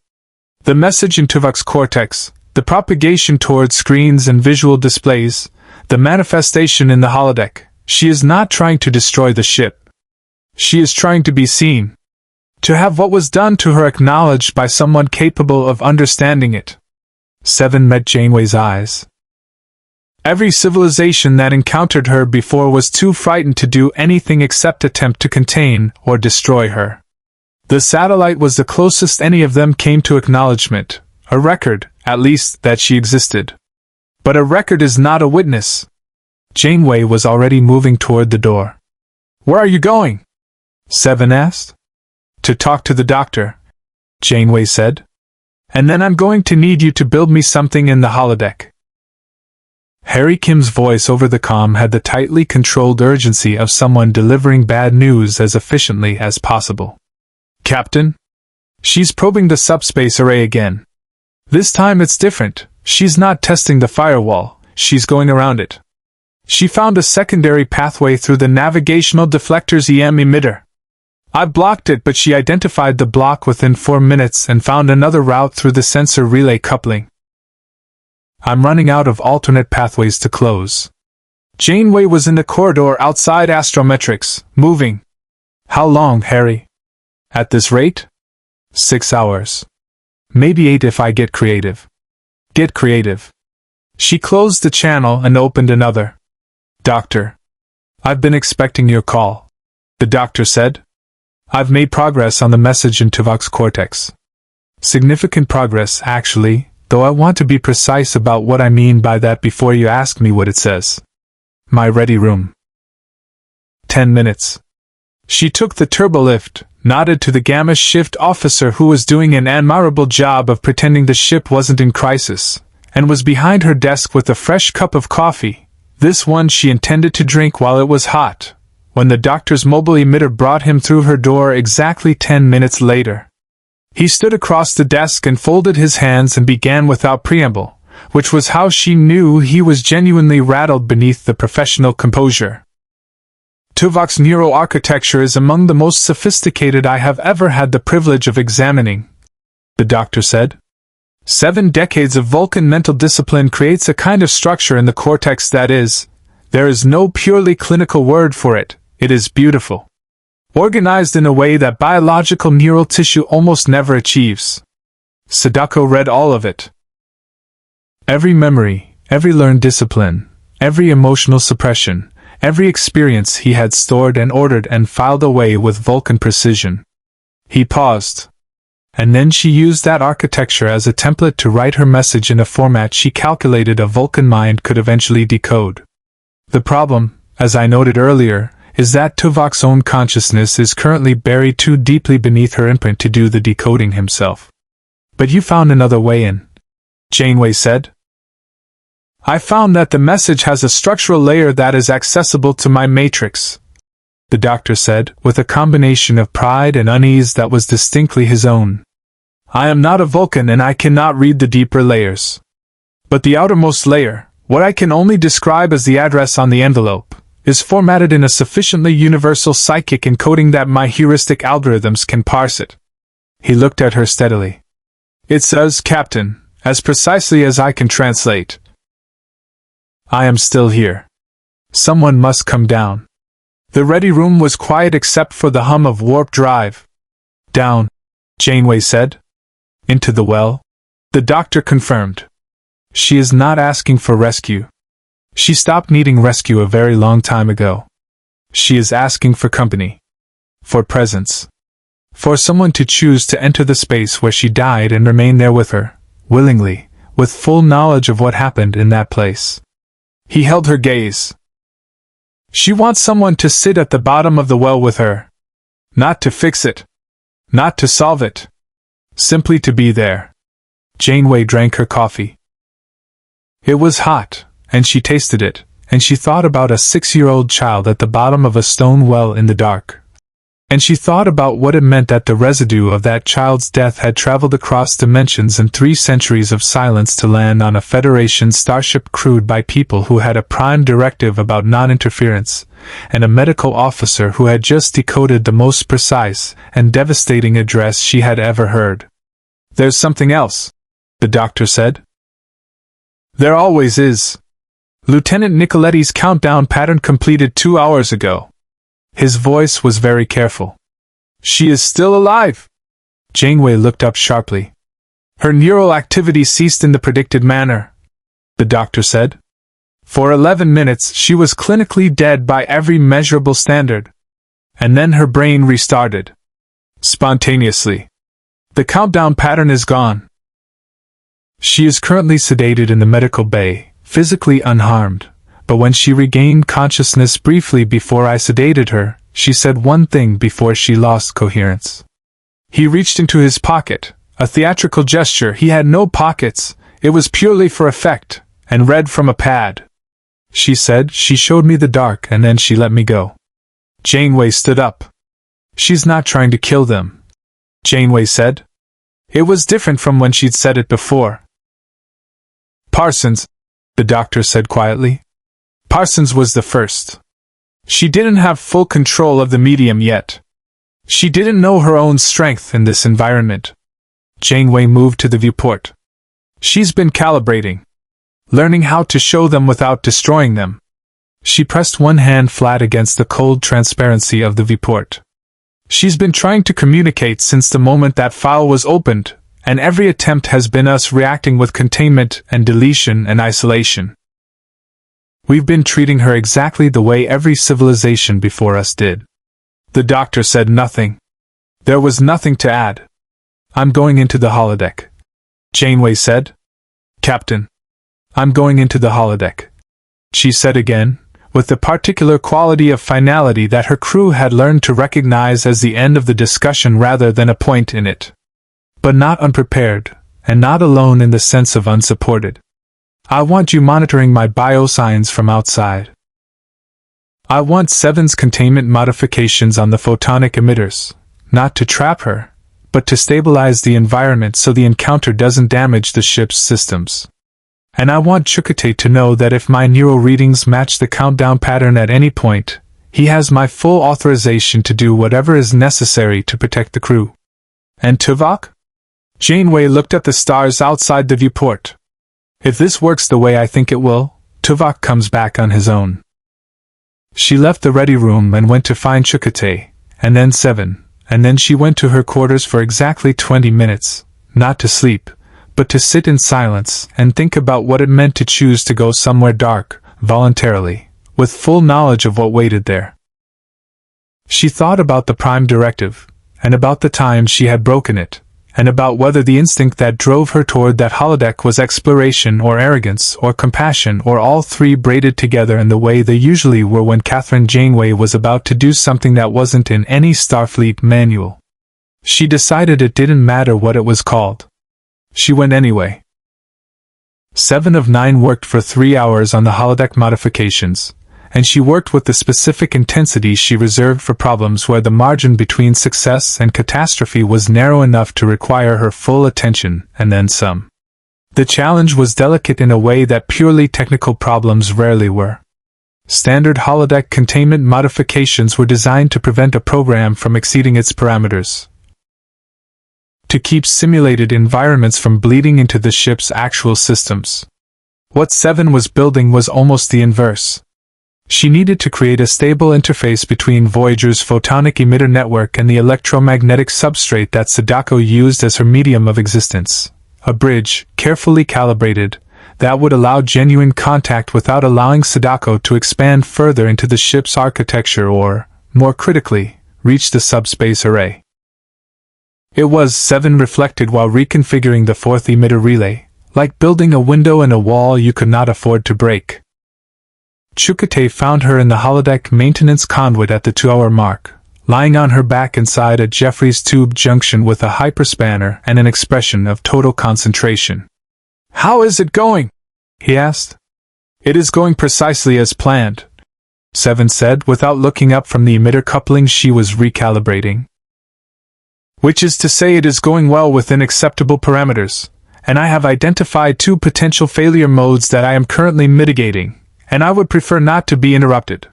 The message in Tuvok's cortex, the propagation toward screens and visual displays, the manifestation in the holodeck. She is not trying to destroy the ship. She is trying to be seen. To have what was done to her acknowledged by someone capable of understanding it. Seven met Janeway's eyes. Every civilization that encountered her before was too frightened to do anything except attempt to contain or destroy her. The satellite was the closest any of them came to acknowledgement, a record, at least, that she existed. But a record is not a witness. Janeway was already moving toward the door. Where are you going? Seven asked. To talk to the doctor, Janeway said. And then I'm going to need you to build me something in the holodeck. Harry Kim's voice over the comm had the tightly controlled urgency of someone delivering bad news as efficiently as possible. Captain? She's probing the subspace array again. This time it's different. She's not testing the firewall, she's going around it. She found a secondary pathway through the navigational deflector's EM emitter. I blocked it, but she identified the block within 4 minutes and found another route through the sensor relay coupling. I'm running out of alternate pathways to close. Janeway was in the corridor outside astrometrics, moving. How long, Harry? At this rate? 6 hours. Maybe 8 if I get creative. Get creative. She closed the channel and opened another. Doctor. I've been expecting your call, the doctor said. I've made progress on the message in Tuvok's cortex. Significant progress, actually, though I want to be precise about what I mean by that before you ask me what it says. My ready room. 10 minutes. She took the turbolift, nodded to the Gamma shift officer who was doing an admirable job of pretending the ship wasn't in crisis, and was behind her desk with a fresh cup of coffee, this one she intended to drink while it was hot, when the doctor's mobile emitter brought him through her door exactly 10 minutes later. He stood across the desk and folded his hands and began without preamble, which was how she knew he was genuinely rattled beneath the professional composure. Tuvok's neural architecture is among the most sophisticated I have ever had the privilege of examining, the doctor said. 7 decades of Vulcan mental discipline creates a kind of structure in the cortex that is, there is no purely clinical word for it, it is beautiful. Organized in a way that biological neural tissue almost never achieves. Sadako read all of it. Every memory, every learned discipline, every emotional suppression, every experience he had stored and ordered and filed away with Vulcan precision. He paused. And then she used that architecture as a template to write her message in a format she calculated a Vulcan mind could eventually decode. The problem, as I noted earlier, is that Tuvok's own consciousness is currently buried too deeply beneath her imprint to do the decoding himself. But you found another way in, Janeway said. I found that the message has a structural layer that is accessible to my matrix, the doctor said, with a combination of pride and unease that was distinctly his own. I am not a Vulcan and I cannot read the deeper layers. But the outermost layer, what I can only describe as the address on the envelope, is formatted in a sufficiently universal psychic encoding that my heuristic algorithms can parse it. He looked at her steadily. It says, Captain, as precisely as I can translate. I am still here. Someone must come down. The ready room was quiet except for the hum of warp drive. Down, Janeway said. Into the well? The doctor confirmed. She is not asking for rescue. She stopped needing rescue a very long time ago. She is asking for company. For presence. For someone to choose to enter the space where she died and remain there with her, willingly, with full knowledge of what happened in that place. He held her gaze. She wants someone to sit at the bottom of the well with her. Not to fix it. Not to solve it. Simply to be there. Janeway drank her coffee. It was hot, and she tasted it, and she thought about a 6-year-old child at the bottom of a stone well in the dark. And she thought about what it meant that the residue of that child's death had traveled across dimensions and 3 centuries of silence to land on a Federation starship crewed by people who had a prime directive about non-interference, and a medical officer who had just decoded the most precise and devastating address she had ever heard. There's something else, the doctor said. There always is. Lieutenant Nicoletti's countdown pattern completed 2 hours ago. His voice was very careful. She is still alive. Janeway looked up sharply. Her neural activity ceased in the predicted manner, the doctor said. For 11 minutes she was clinically dead by every measurable standard. And then her brain restarted. Spontaneously. The countdown pattern is gone. She is currently sedated in the medical bay, physically unharmed. But when she regained consciousness briefly before I sedated her, she said one thing before she lost coherence. He reached into his pocket, a theatrical gesture. He had no pockets, it was purely for effect, and read from a pad. She said, she showed me the dark and then she let me go. Janeway stood up. She's not trying to kill them, Janeway said. It was different from when she'd said it before. Parsons, the doctor said quietly. Parsons was the first. She didn't have full control of the medium yet. She didn't know her own strength in this environment. Janeway moved to the viewport. She's been calibrating. Learning how to show them without destroying them. She pressed one hand flat against the cold transparency of the viewport. She's been trying to communicate since the moment that file was opened, and every attempt has been us reacting with containment and deletion and isolation. We've been treating her exactly the way every civilization before us did. The doctor said nothing. There was nothing to add. I'm going into the holodeck, Janeway said. Captain. I'm going into the holodeck, she said again, with the particular quality of finality that her crew had learned to recognize as the end of the discussion rather than a point in it. But not unprepared, and not alone in the sense of unsupported. I want you monitoring my biosigns from outside. I want Seven's containment modifications on the photonic emitters, not to trap her, but to stabilize the environment so the encounter doesn't damage the ship's systems. And I want Chukotay to know that if my neural readings match the countdown pattern at any point, He has my full authorization to do whatever is necessary to protect the crew. And Tuvok? Janeway looked at the stars outside the viewport. If this works the way I think it will, Tuvok comes back on his own. She left the ready room and went to find Chukotay, and then Seven, and then she went to her quarters for exactly 20 minutes, not to sleep, but to sit in silence and think about what it meant to choose to go somewhere dark, voluntarily, with full knowledge of what waited there. She thought about the Prime Directive, and about the time she had broken it, and about whether the instinct that drove her toward that holodeck was exploration or arrogance or compassion or all three braided together in the way they usually were when Catherine Janeway was about to do something that wasn't in any Starfleet manual. She decided it didn't matter what it was called. She went anyway. 7 of 9 worked for 3 hours on the holodeck modifications, and she worked with the specific intensity she reserved for problems where the margin between success and catastrophe was narrow enough to require her full attention, and then some. The challenge was delicate in a way that purely technical problems rarely were. Standard holodeck containment modifications were designed to prevent a program from exceeding its parameters, to keep simulated environments from bleeding into the ship's actual systems. What Seven was building was almost the inverse. She needed to create a stable interface between Voyager's photonic emitter network and the electromagnetic substrate that Sadako used as her medium of existence. A bridge, carefully calibrated, that would allow genuine contact without allowing Sadako to expand further into the ship's architecture or, more critically, reach the subspace array. It was, Seven reflected while reconfiguring the fourth emitter relay, like building a window in a wall you could not afford to break. Chukotay found her in the holodeck maintenance conduit at the 2-hour mark, lying on her back inside a Jeffries tube junction with a hyperspanner and an expression of total concentration. "How is it going?" he asked. "It is going precisely as planned," Seven said without looking up from the emitter couplings she was recalibrating. "Which is to say it is going well within acceptable parameters, and I have identified 2 potential failure modes that I am currently mitigating, and I would prefer not to be interrupted."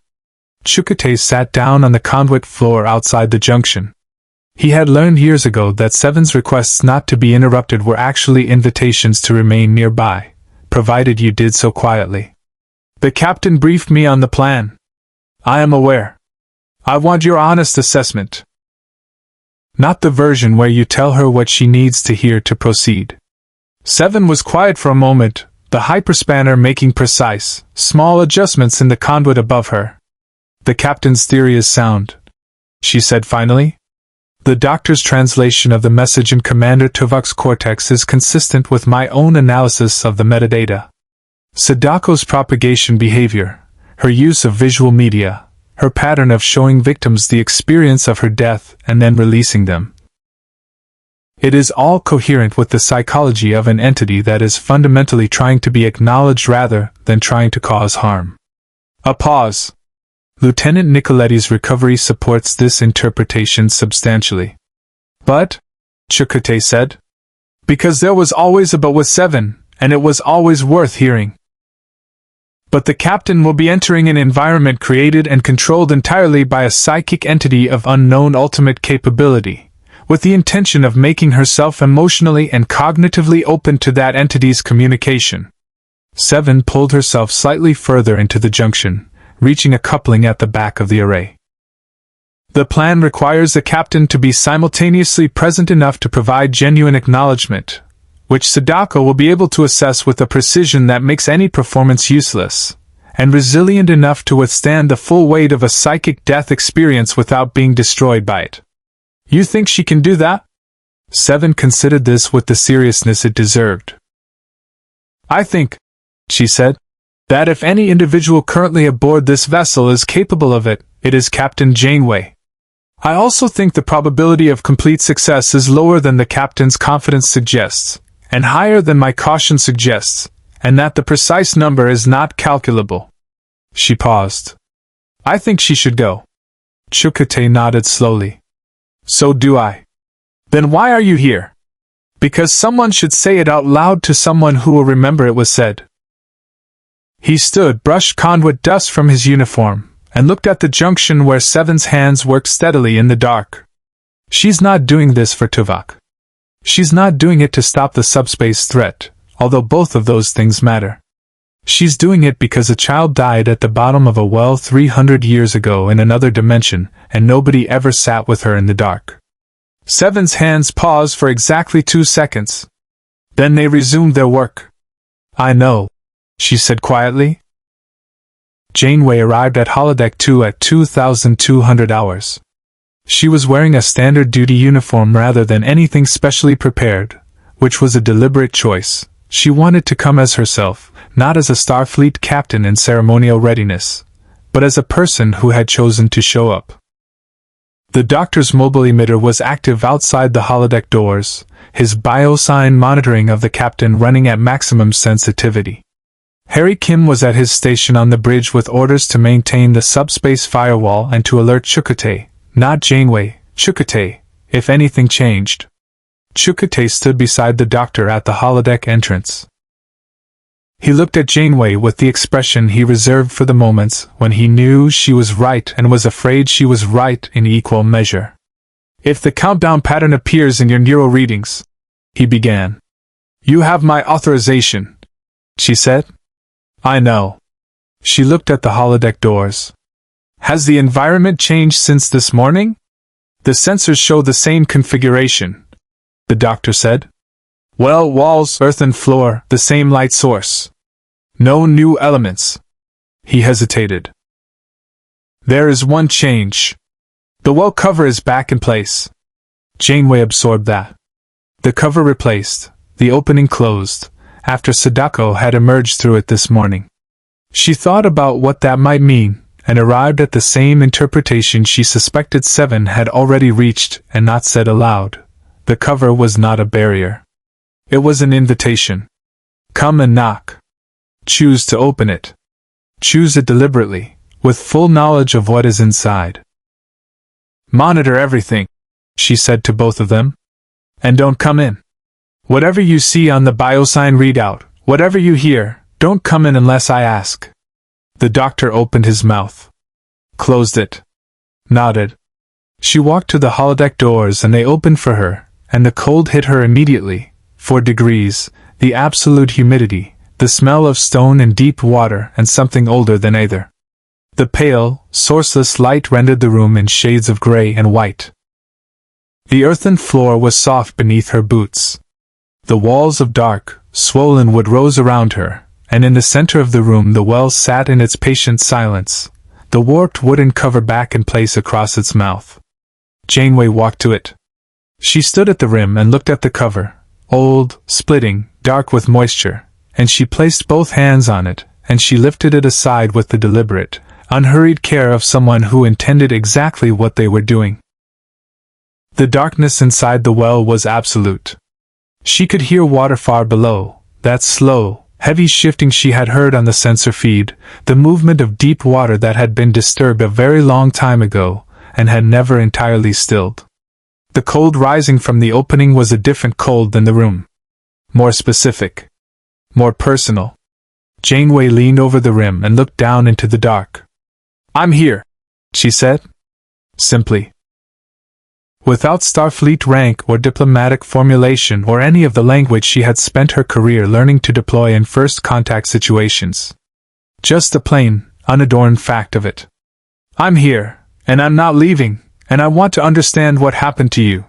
Chukotay sat down on the conduit floor outside the junction. He had learned years ago that Seven's requests not to be interrupted were actually invitations to remain nearby, provided you did so quietly. "The captain briefed me on the plan. I am aware. I want your honest assessment. Not the version where you tell her what she needs to hear to proceed." Seven was quiet for a moment, the hyperspanner making precise, small adjustments in the conduit above her. "The captain's theory is sound," she said finally. "The doctor's translation of the message in Commander Tuvok's cortex is consistent with my own analysis of the metadata. Sadako's propagation behavior, her use of visual media, her pattern of showing victims the experience of her death and then releasing them. It is all coherent with the psychology of an entity that is fundamentally trying to be acknowledged rather than trying to cause harm." A pause. Lieutenant Nicoletti's recovery supports this interpretation substantially. "But," Chukotay said, "because there was always a but with Seven, and it was always worth hearing. But the captain will be entering an environment created and controlled entirely by a psychic entity of unknown ultimate capability, with the intention of making herself emotionally and cognitively open to that entity's communication." Seven pulled herself slightly further into the junction, reaching a coupling at the back of the array. "The plan requires the captain to be simultaneously present enough to provide genuine acknowledgement, which Sadako will be able to assess with a precision that makes any performance useless, and resilient enough to withstand the full weight of a psychic death experience without being destroyed by it. You think she can do that?" Seven considered this with the seriousness it deserved. "I think," she said, "that if any individual currently aboard this vessel is capable of it, it is Captain Janeway. I also think the probability of complete success is lower than the captain's confidence suggests, and higher than my caution suggests, and that the precise number is not calculable." She paused. "I think she should go." Chukotay nodded slowly. "So do I." "Then why are you here?" "Because someone should say it out loud to someone who will remember it was said." He stood, brushed conduit dust from his uniform, and looked at the junction where Seven's hands worked steadily in the dark. She's not doing this for Tuvok. She's not doing it to stop the subspace threat, although both of those things matter. She's doing it because a child died at the bottom of a well 300 years ago in another dimension, and nobody ever sat with her in the dark. Seven's hands paused for exactly 2 seconds. Then they resumed their work. I know, she said quietly. Janeway arrived at Holodeck 2 at 2,200 hours. She was wearing a standard duty uniform rather than anything specially prepared, which was a deliberate choice. She wanted to come as herself, not as a Starfleet captain in ceremonial readiness, but as a person who had chosen to show up. The doctor's mobile emitter was active outside the holodeck doors, his biosign monitoring of the captain running at maximum sensitivity. Harry Kim was at his station on the bridge with orders to maintain the subspace firewall and to alert Chukotay, not Janeway, Chukotay, if anything changed. Chukotay stood beside the doctor at the holodeck entrance. He looked at Janeway with the expression he reserved for the moments when he knew she was right and was afraid she was right in equal measure. If the countdown pattern appears in your neural readings, he began. You have my authorization, she said. I know. She looked at the holodeck doors. Has the environment changed since this morning? The sensors show the same configuration, the doctor said. Well, walls, earth and floor, the same light source. No new elements. He hesitated. There is one change. The well cover is back in place. Janeway absorbed that. The cover replaced, the opening closed, after Sadako had emerged through it this morning. She thought about what that might mean, and arrived at the same interpretation she suspected Seven had already reached and not said aloud. The cover was not a barrier. It was an invitation. Come and knock. Choose to open it. Choose it deliberately, with full knowledge of what is inside. Monitor everything, she said to both of them. And don't come in. Whatever you see on the biosign readout, whatever you hear, don't come in unless I ask. The doctor opened his mouth. Closed it. Nodded. She walked to the holodeck doors and they opened for her, and the cold hit her immediately. 4 degrees, the absolute humidity, the smell of stone and deep water and something older than either. The pale, sourceless light rendered the room in shades of gray and white. The earthen floor was soft beneath her boots. The walls of dark, swollen wood rose around her, and in the center of the room the well sat in its patient silence, the warped wooden cover back in place across its mouth. Janeway walked to it. She stood at the rim and looked at the cover, old, splitting, dark with moisture, and she placed both hands on it, and she lifted it aside with the deliberate, unhurried care of someone who intended exactly what they were doing. The darkness inside the well was absolute. She could hear water far below, that slow, heavy shifting she had heard on the sensor feed, the movement of deep water that had been disturbed a very long time ago, and had never entirely stilled. The cold rising from the opening was a different cold than the room. More specific. More personal. Janeway leaned over the rim and looked down into the dark. I'm here, she said. Simply. Without Starfleet rank or diplomatic formulation or any of the language she had spent her career learning to deploy in first contact situations. Just the plain, unadorned fact of it. I'm here, and I'm not leaving, and I want to understand what happened to you.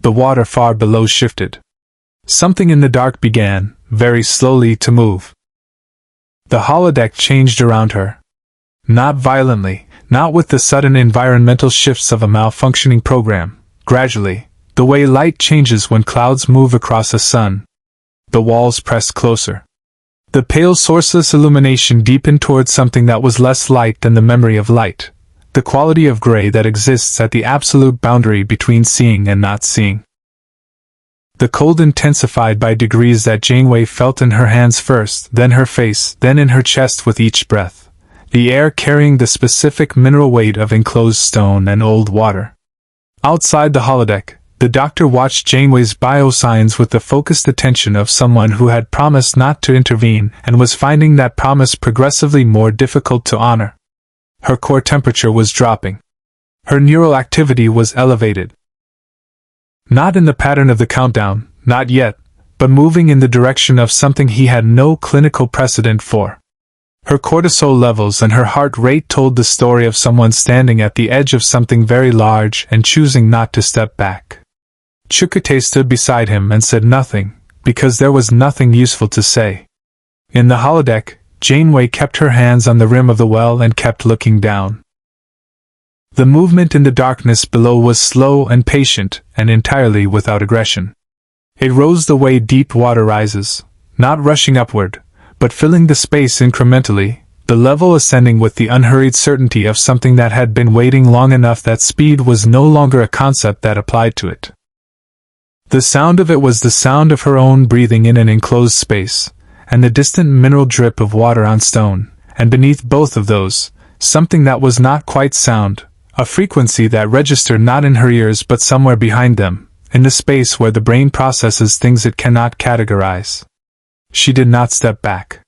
The water far below shifted. Something in the dark began, very slowly, to move. The holodeck changed around her. Not violently, not with the sudden environmental shifts of a malfunctioning program. Gradually, the way light changes when clouds move across a sun. The walls pressed closer. The pale sourceless illumination deepened towards something that was less light than the memory of light, the quality of gray that exists at the absolute boundary between seeing and not seeing. The cold intensified by degrees that Janeway felt in her hands first, then her face, then in her chest with each breath, the air carrying the specific mineral weight of enclosed stone and old water. Outside the holodeck, the doctor watched Janeway's biosigns with the focused attention of someone who had promised not to intervene and was finding that promise progressively more difficult to honor. Her core temperature was dropping. Her neural activity was elevated. Not in the pattern of the countdown, not yet, but moving in the direction of something he had no clinical precedent for. Her cortisol levels and her heart rate told the story of someone standing at the edge of something very large and choosing not to step back. Chukotay stood beside him and said nothing, because there was nothing useful to say. In the holodeck, Janeway kept her hands on the rim of the well and kept looking down. The movement in the darkness below was slow and patient, and entirely without aggression. It rose the way deep water rises, not rushing upward, but filling the space incrementally, the level ascending with the unhurried certainty of something that had been waiting long enough that speed was no longer a concept that applied to it. The sound of it was the sound of her own breathing in an enclosed space, and the distant mineral drip of water on stone, and beneath both of those, something that was not quite sound, a frequency that registered not in her ears but somewhere behind them, in the space where the brain processes things it cannot categorize. She did not step back.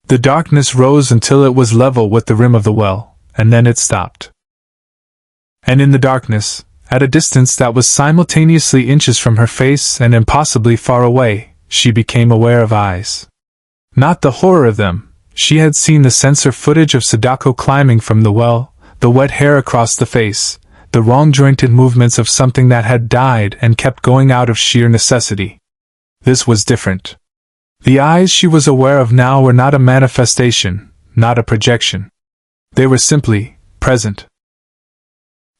The darkness rose until it was level with the rim of the well, and then it stopped. And in the darkness, at a distance that was simultaneously inches from her face and impossibly far away, she became aware of eyes. Not the horror of them. She had seen the sensor footage of Sadako climbing from the well, the wet hair across the face, the wrong-jointed movements of something that had died and kept going out of sheer necessity. This was different. The eyes she was aware of now were not a manifestation, not a projection. They were simply present.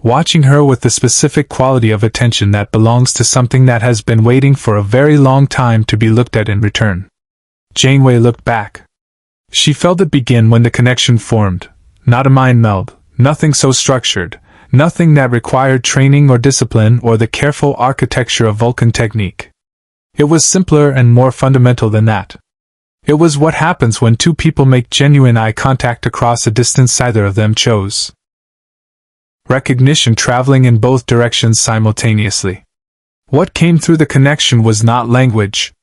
Watching her with the specific quality of attention that belongs to something that has been waiting for a very long time to be looked at in return. Janeway looked back. She felt it begin when the connection formed, not a mind meld, nothing so structured, nothing that required training or discipline or the careful architecture of Vulcan technique. It was simpler and more fundamental than that. It was what happens when two people make genuine eye contact across a distance either of them chose. Recognition traveling in both directions simultaneously. What came through the connection was not language.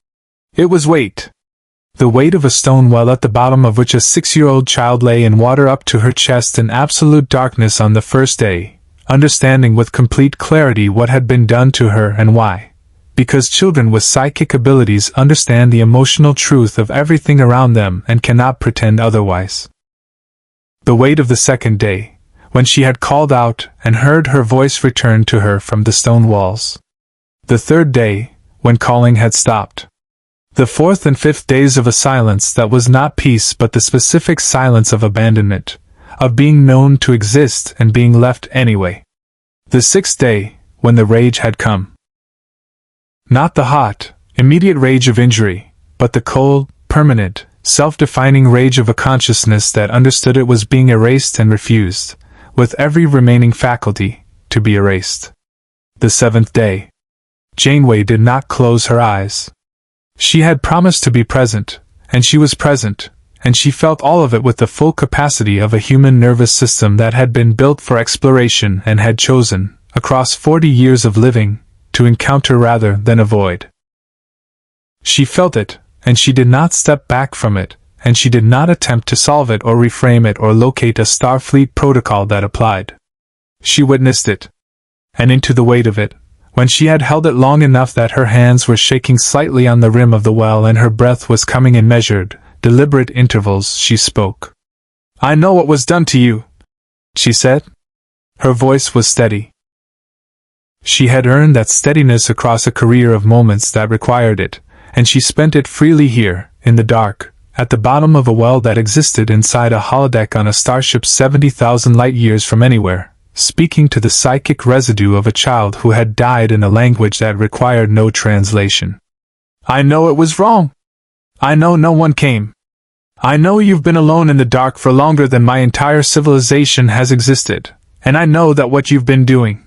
It was weight. The weight of a stone well at the bottom of which a 6-year-old child lay in water up to her chest in absolute darkness on the first day, understanding with complete clarity what had been done to her and why. Because children with psychic abilities understand the emotional truth of everything around them and cannot pretend otherwise. The weight of the second day, when she had called out and heard her voice return to her from the stone walls. The third day, when calling had stopped. The fourth and fifth days of a silence that was not peace but the specific silence of abandonment, of being known to exist and being left anyway. The sixth day, when the rage had come. Not the hot, immediate rage of injury, but the cold, permanent, self-defining rage of a consciousness that understood it was being erased and refused, with every remaining faculty, to be erased. The seventh day. Janeway did not close her eyes. She had promised to be present, and she was present, and she felt all of it with the full capacity of a human nervous system that had been built for exploration and had chosen, across 40 years of living, to encounter rather than avoid. She felt it, and she did not step back from it, and she did not attempt to solve it or reframe it or locate a Starfleet protocol that applied. She witnessed it. And into the weight of it, when she had held it long enough that her hands were shaking slightly on the rim of the well and her breath was coming in measured, deliberate intervals, she spoke. "I know what was done to you," she said. Her voice was steady. She had earned that steadiness across a career of moments that required it, and she spent it freely here, in the dark, at the bottom of a well that existed inside a holodeck on a starship 70,000 light-years from anywhere, speaking to the psychic residue of a child who had died in a language that required no translation. "I know it was wrong. I know no one came. I know you've been alone in the dark for longer than my entire civilization has existed, and I know that what you've been doing,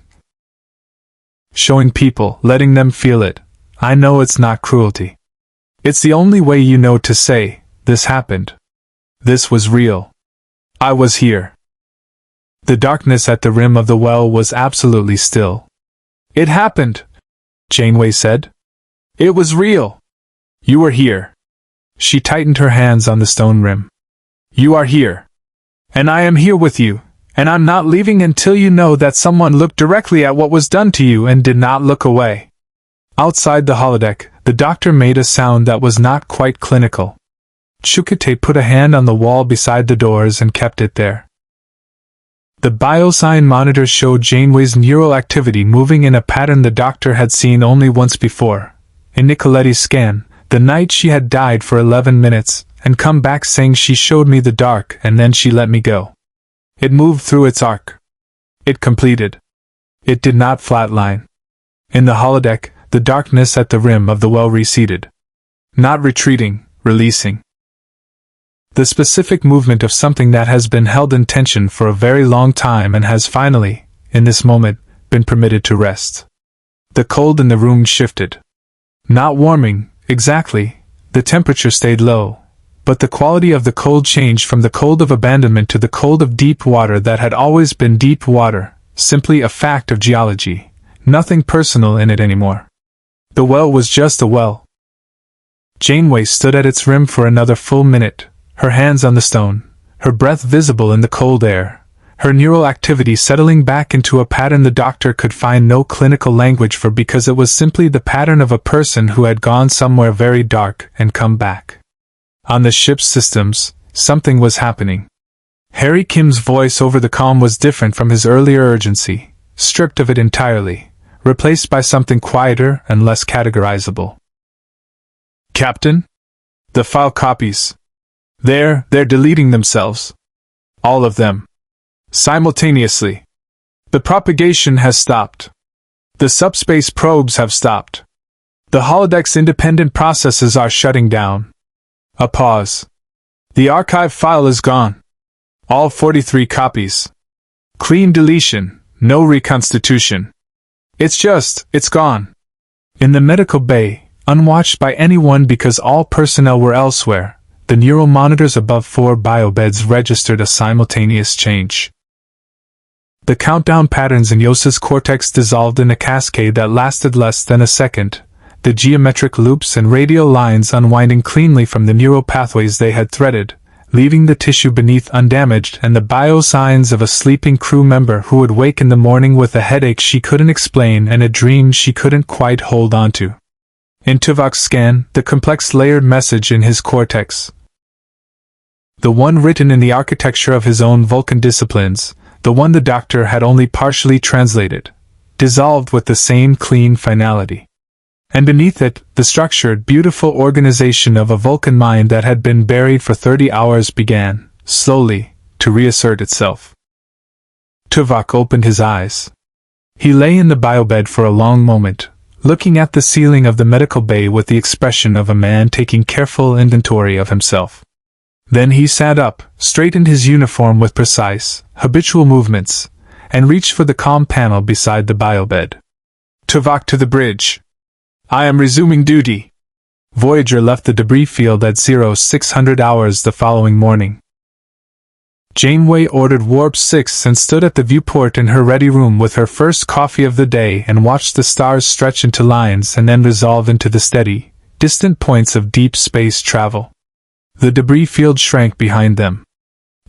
showing people, letting them feel it, I know it's not cruelty. It's the only way you know to say, this happened. This was real. I was here." The darkness at the rim of the well was absolutely still. "It happened," Janeway said. "It was real. You were here." She tightened her hands on the stone rim. "You are here. And I am here with you, And I'm not leaving until you know that someone looked directly at what was done to you and did not look away." Outside the holodeck, the doctor made a sound that was not quite clinical. Chukute put a hand on the wall beside the doors and kept it there. The biosign monitor showed Janeway's neural activity moving in a pattern the doctor had seen only once before, in Nicoletti's scan, the night she had died for 11 minutes, and come back saying she showed me the dark and then she let me go. It moved through its arc. It completed. It did not flatline. In the holodeck, the darkness at the rim of the well receded. Not retreating, releasing. The specific movement of something that has been held in tension for a very long time and has finally, in this moment, been permitted to rest. The cold in the room shifted. Not warming, exactly, the temperature stayed low, but the quality of the cold changed from the cold of abandonment to the cold of deep water that had always been deep water, simply a fact of geology, nothing personal in it anymore. The well was just a well. Janeway stood at its rim for another full minute, her hands on the stone, her breath visible in the cold air, her neural activity settling back into a pattern the doctor could find no clinical language for because it was simply the pattern of a person who had gone somewhere very dark and come back. On the ship's systems, something was happening. Harry Kim's voice over the comm was different from his earlier urgency, stripped of it entirely, replaced by something quieter and less categorizable. "Captain? The file copies. They're deleting themselves. All of them. Simultaneously. The propagation has stopped. The subspace probes have stopped. The holodeck's independent processes are shutting down." A pause. "The archive file is gone. All 43 copies. Clean deletion, no reconstitution. It's gone." In the medical bay, unwatched by anyone because all personnel were elsewhere, the neural monitors above 4 biobeds registered a simultaneous change. The countdown patterns in Yosa's cortex dissolved in a cascade that lasted less than a second, the geometric loops and radial lines unwinding cleanly from the neural pathways they had threaded, leaving the tissue beneath undamaged and the biosigns of a sleeping crew member who would wake in the morning with a headache she couldn't explain and a dream she couldn't quite hold onto. In Tuvok's scan, the complex layered message in his cortex, the one written in the architecture of his own Vulcan disciplines, the one the doctor had only partially translated, dissolved with the same clean finality. And beneath it, the structured, beautiful organization of a Vulcan mind that had been buried for 30 hours began, slowly, to reassert itself. Tuvok opened his eyes. He lay in the biobed for a long moment, looking at the ceiling of the medical bay with the expression of a man taking careful inventory of himself. Then he sat up, straightened his uniform with precise, habitual movements, and reached for the comm panel beside the biobed. "Tuvok to the bridge. I am resuming duty." Voyager left the debris field at 0600 hours the following morning. Janeway ordered Warp 6 and stood at the viewport in her ready room with her first coffee of the day and watched the stars stretch into lines and then resolve into the steady, distant points of deep space travel. The debris field shrank behind them.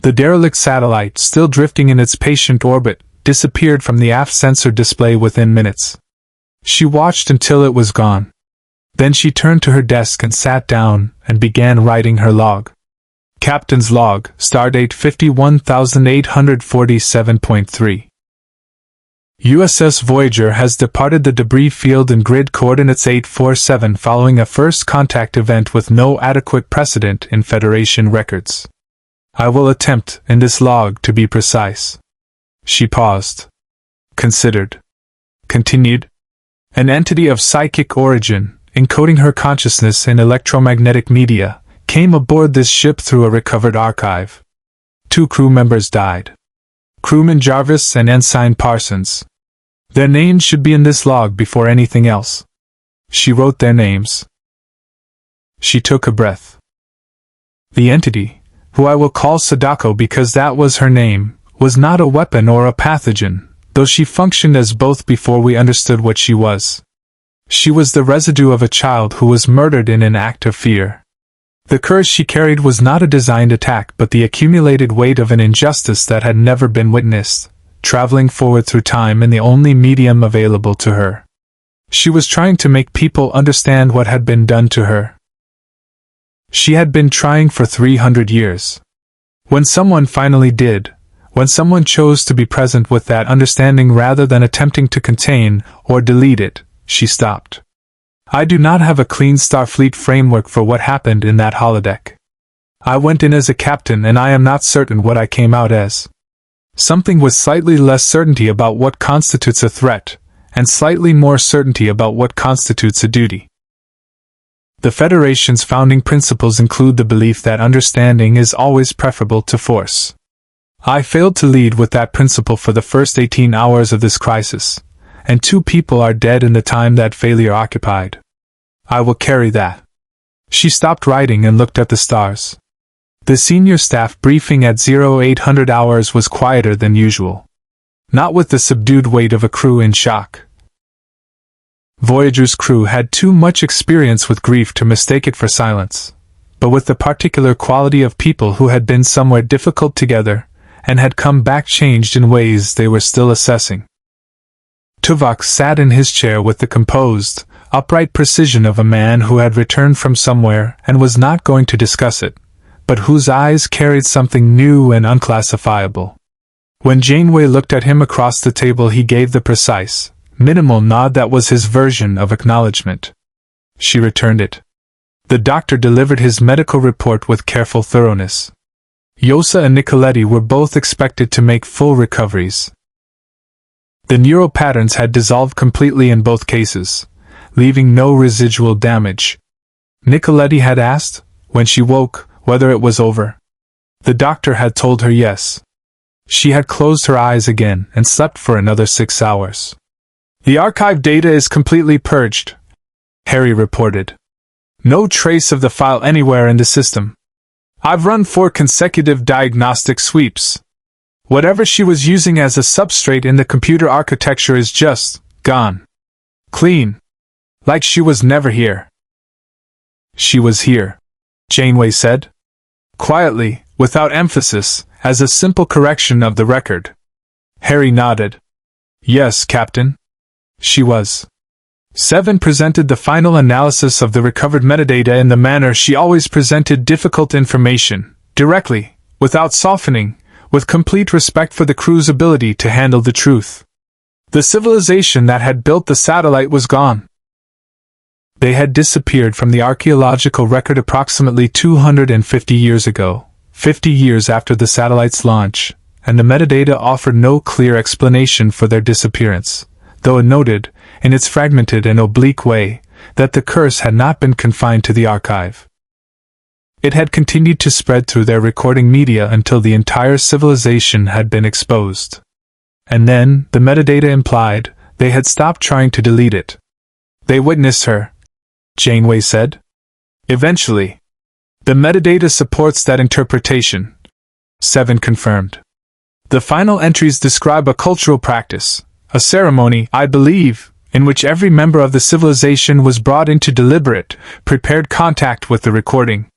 The derelict satellite, still drifting in its patient orbit, disappeared from the aft sensor display within minutes. She watched until it was gone. Then she turned to her desk and sat down and began writing her log. Captain's log, stardate 51847.3. USS Voyager has departed the debris field in grid coordinates 847 following a first contact event with no adequate precedent in Federation records. I will attempt, in this log, to be precise. She paused. Considered. Continued. An entity of psychic origin, encoding her consciousness in electromagnetic media, came aboard this ship through a recovered archive. 2 crew members died. Crewman Jarvis and Ensign Parsons. Their names should be in this log before anything else. She wrote their names. She took a breath. The entity, who I will call Sadako because that was her name, was not a weapon or a pathogen, though she functioned as both before we understood what she was. She was the residue of a child who was murdered in an act of fear. The curse she carried was not a designed attack but the accumulated weight of an injustice that had never been witnessed, traveling forward through time in the only medium available to her. She was trying to make people understand what had been done to her. She had been trying for 300 years. When someone finally did, when someone chose to be present with that understanding rather than attempting to contain or delete it, she stopped. I do not have a clean Starfleet framework for what happened in that holodeck. I went in as a captain and I am not certain what I came out as. Something with slightly less certainty about what constitutes a threat, and slightly more certainty about what constitutes a duty. The Federation's founding principles include the belief that understanding is always preferable to force. I failed to lead with that principle for the first 18 hours of this crisis, and 2 people are dead in the time that failure occupied. I will carry that. She stopped writing and looked at the stars. The senior staff briefing at 0800 hours was quieter than usual. Not with the subdued weight of a crew in shock. Voyager's crew had too much experience with grief to mistake it for silence, but with the particular quality of people who had been somewhere difficult together, and had come back changed in ways they were still assessing. Tuvok sat in his chair with the composed, upright precision of a man who had returned from somewhere and was not going to discuss it, but whose eyes carried something new and unclassifiable. When Janeway looked at him across the table, he gave the precise, minimal nod that was his version of acknowledgement. She returned it. The doctor delivered his medical report with careful thoroughness. Yosa and Nicoletti were both expected to make full recoveries. The neural patterns had dissolved completely in both cases, leaving no residual damage. Nicoletti had asked, when she woke, whether it was over. The doctor had told her yes. She had closed her eyes again and slept for another 6 hours. The archive data is completely purged, Harry reported. No trace of the file anywhere in the system. I've run 4 consecutive diagnostic sweeps. Whatever she was using as a substrate in the computer architecture is just gone. Clean. Like she was never here. She was here, Janeway said. Quietly, without emphasis, as a simple correction of the record. Harry nodded. Yes, Captain. She was. Seven presented the final analysis of the recovered metadata in the manner she always presented difficult information, directly, without softening, with complete respect for the crew's ability to handle the truth. The civilization that had built the satellite was gone. They had disappeared from the archaeological record approximately 250 years ago, 50 years after the satellite's launch, and the metadata offered no clear explanation for their disappearance, though it noted, in its fragmented and oblique way, that the curse had not been confined to the archive. It had continued to spread through their recording media until the entire civilization had been exposed. And then, the metadata implied, they had stopped trying to delete it. They witnessed her, Janeway said. Eventually. The metadata supports that interpretation, Seven confirmed. The final entries describe a cultural practice, a ceremony, I believe, in which every member of the civilization was brought into deliberate, prepared contact with the recording.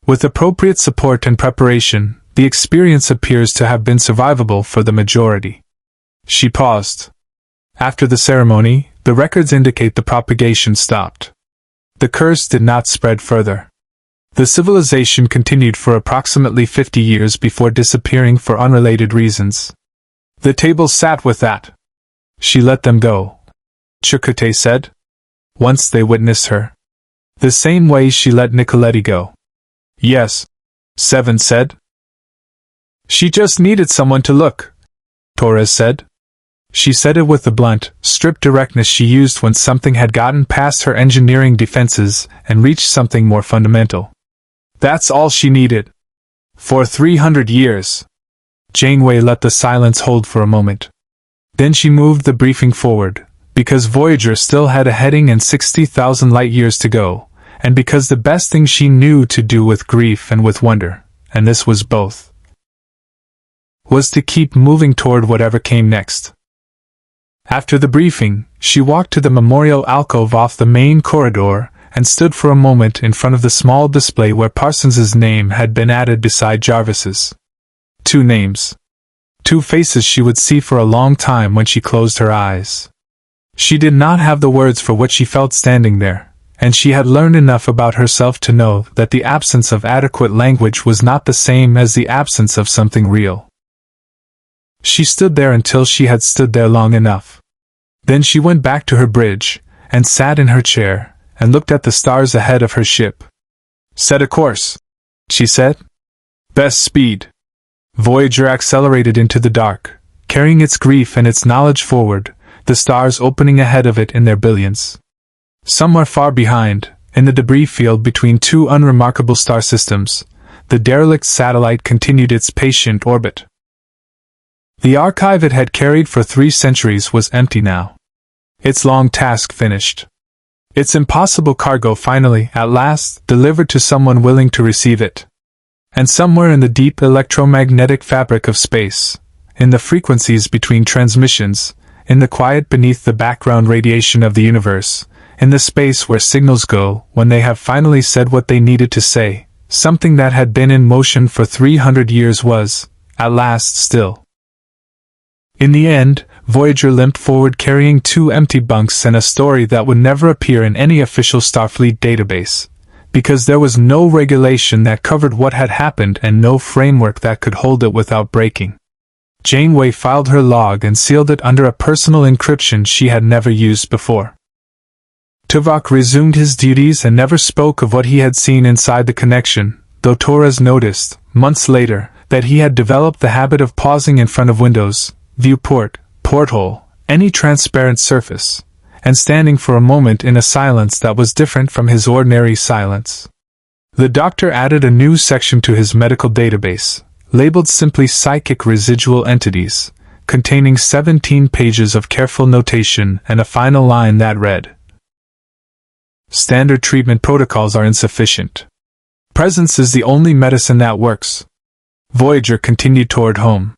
With appropriate support and preparation, the experience appears to have been survivable for the majority. She paused. After the ceremony, the records indicate the propagation stopped. The curse did not spread further. The civilization continued for approximately 50 years before disappearing for unrelated reasons. The table sat with that. She let them go, Chakotay said. Once they witnessed her. The same way she let Nicoletti go. Yes, Seven said. She just needed someone to look, Torres said. She said it with the blunt, stripped directness she used when something had gotten past her engineering defenses and reached something more fundamental. That's all she needed. For 300 years. Janeway let the silence hold for a moment. Then she moved the briefing forward, because Voyager still had a heading and 60,000 light-years to go, and because the best thing she knew to do with grief and with wonder, and this was both, was to keep moving toward whatever came next. After the briefing, she walked to the memorial alcove off the main corridor and stood for a moment in front of the small display where Parsons's name had been added beside Jarvis's. 2 names. 2 faces she would see for a long time when she closed her eyes. She did not have the words for what she felt standing there, and she had learned enough about herself to know that the absence of adequate language was not the same as the absence of something real. She stood there until she had stood there long enough. Then she went back to her bridge, and sat in her chair, and looked at the stars ahead of her ship. "Set a course," she said. "Best speed." Voyager accelerated into the dark, carrying its grief and its knowledge forward, the stars opening ahead of it in their billions. Somewhere far behind, in the debris field between 2 unremarkable star systems, the derelict satellite continued its patient orbit. The archive it had carried for 3 centuries was empty now. Its long task finished. Its impossible cargo finally, at last, delivered to someone willing to receive it. And somewhere in the deep electromagnetic fabric of space, in the frequencies between transmissions, in the quiet beneath the background radiation of the universe, in the space where signals go when they have finally said what they needed to say, something that had been in motion for 300 years was, at last, still. In the end, Voyager limped forward carrying 2 empty bunks and a story that would never appear in any official Starfleet database, because there was no regulation that covered what had happened and no framework that could hold it without breaking. Janeway filed her log and sealed it under a personal encryption she had never used before. Tuvok resumed his duties and never spoke of what he had seen inside the connection, though Torres noticed, months later, that he had developed the habit of pausing in front of windows, viewport, porthole, any transparent surface, and standing for a moment in a silence that was different from his ordinary silence. The doctor added a new section to his medical database, labeled simply Psychic Residual Entities, containing 17 pages of careful notation and a final line that read, "Standard treatment protocols are insufficient. Presence is the only medicine that works." Voyager continued toward home.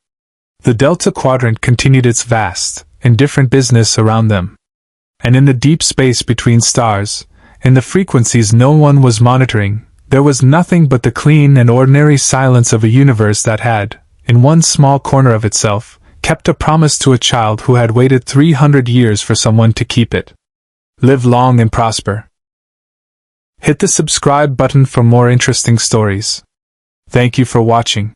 The Delta Quadrant continued its vast, indifferent business around them. And in the deep space between stars, in the frequencies no one was monitoring, there was nothing but the clean and ordinary silence of a universe that had, in one small corner of itself, kept a promise to a child who had waited 300 years for someone to keep it. Live long and prosper. Hit the subscribe button for more interesting stories. Thank you for watching.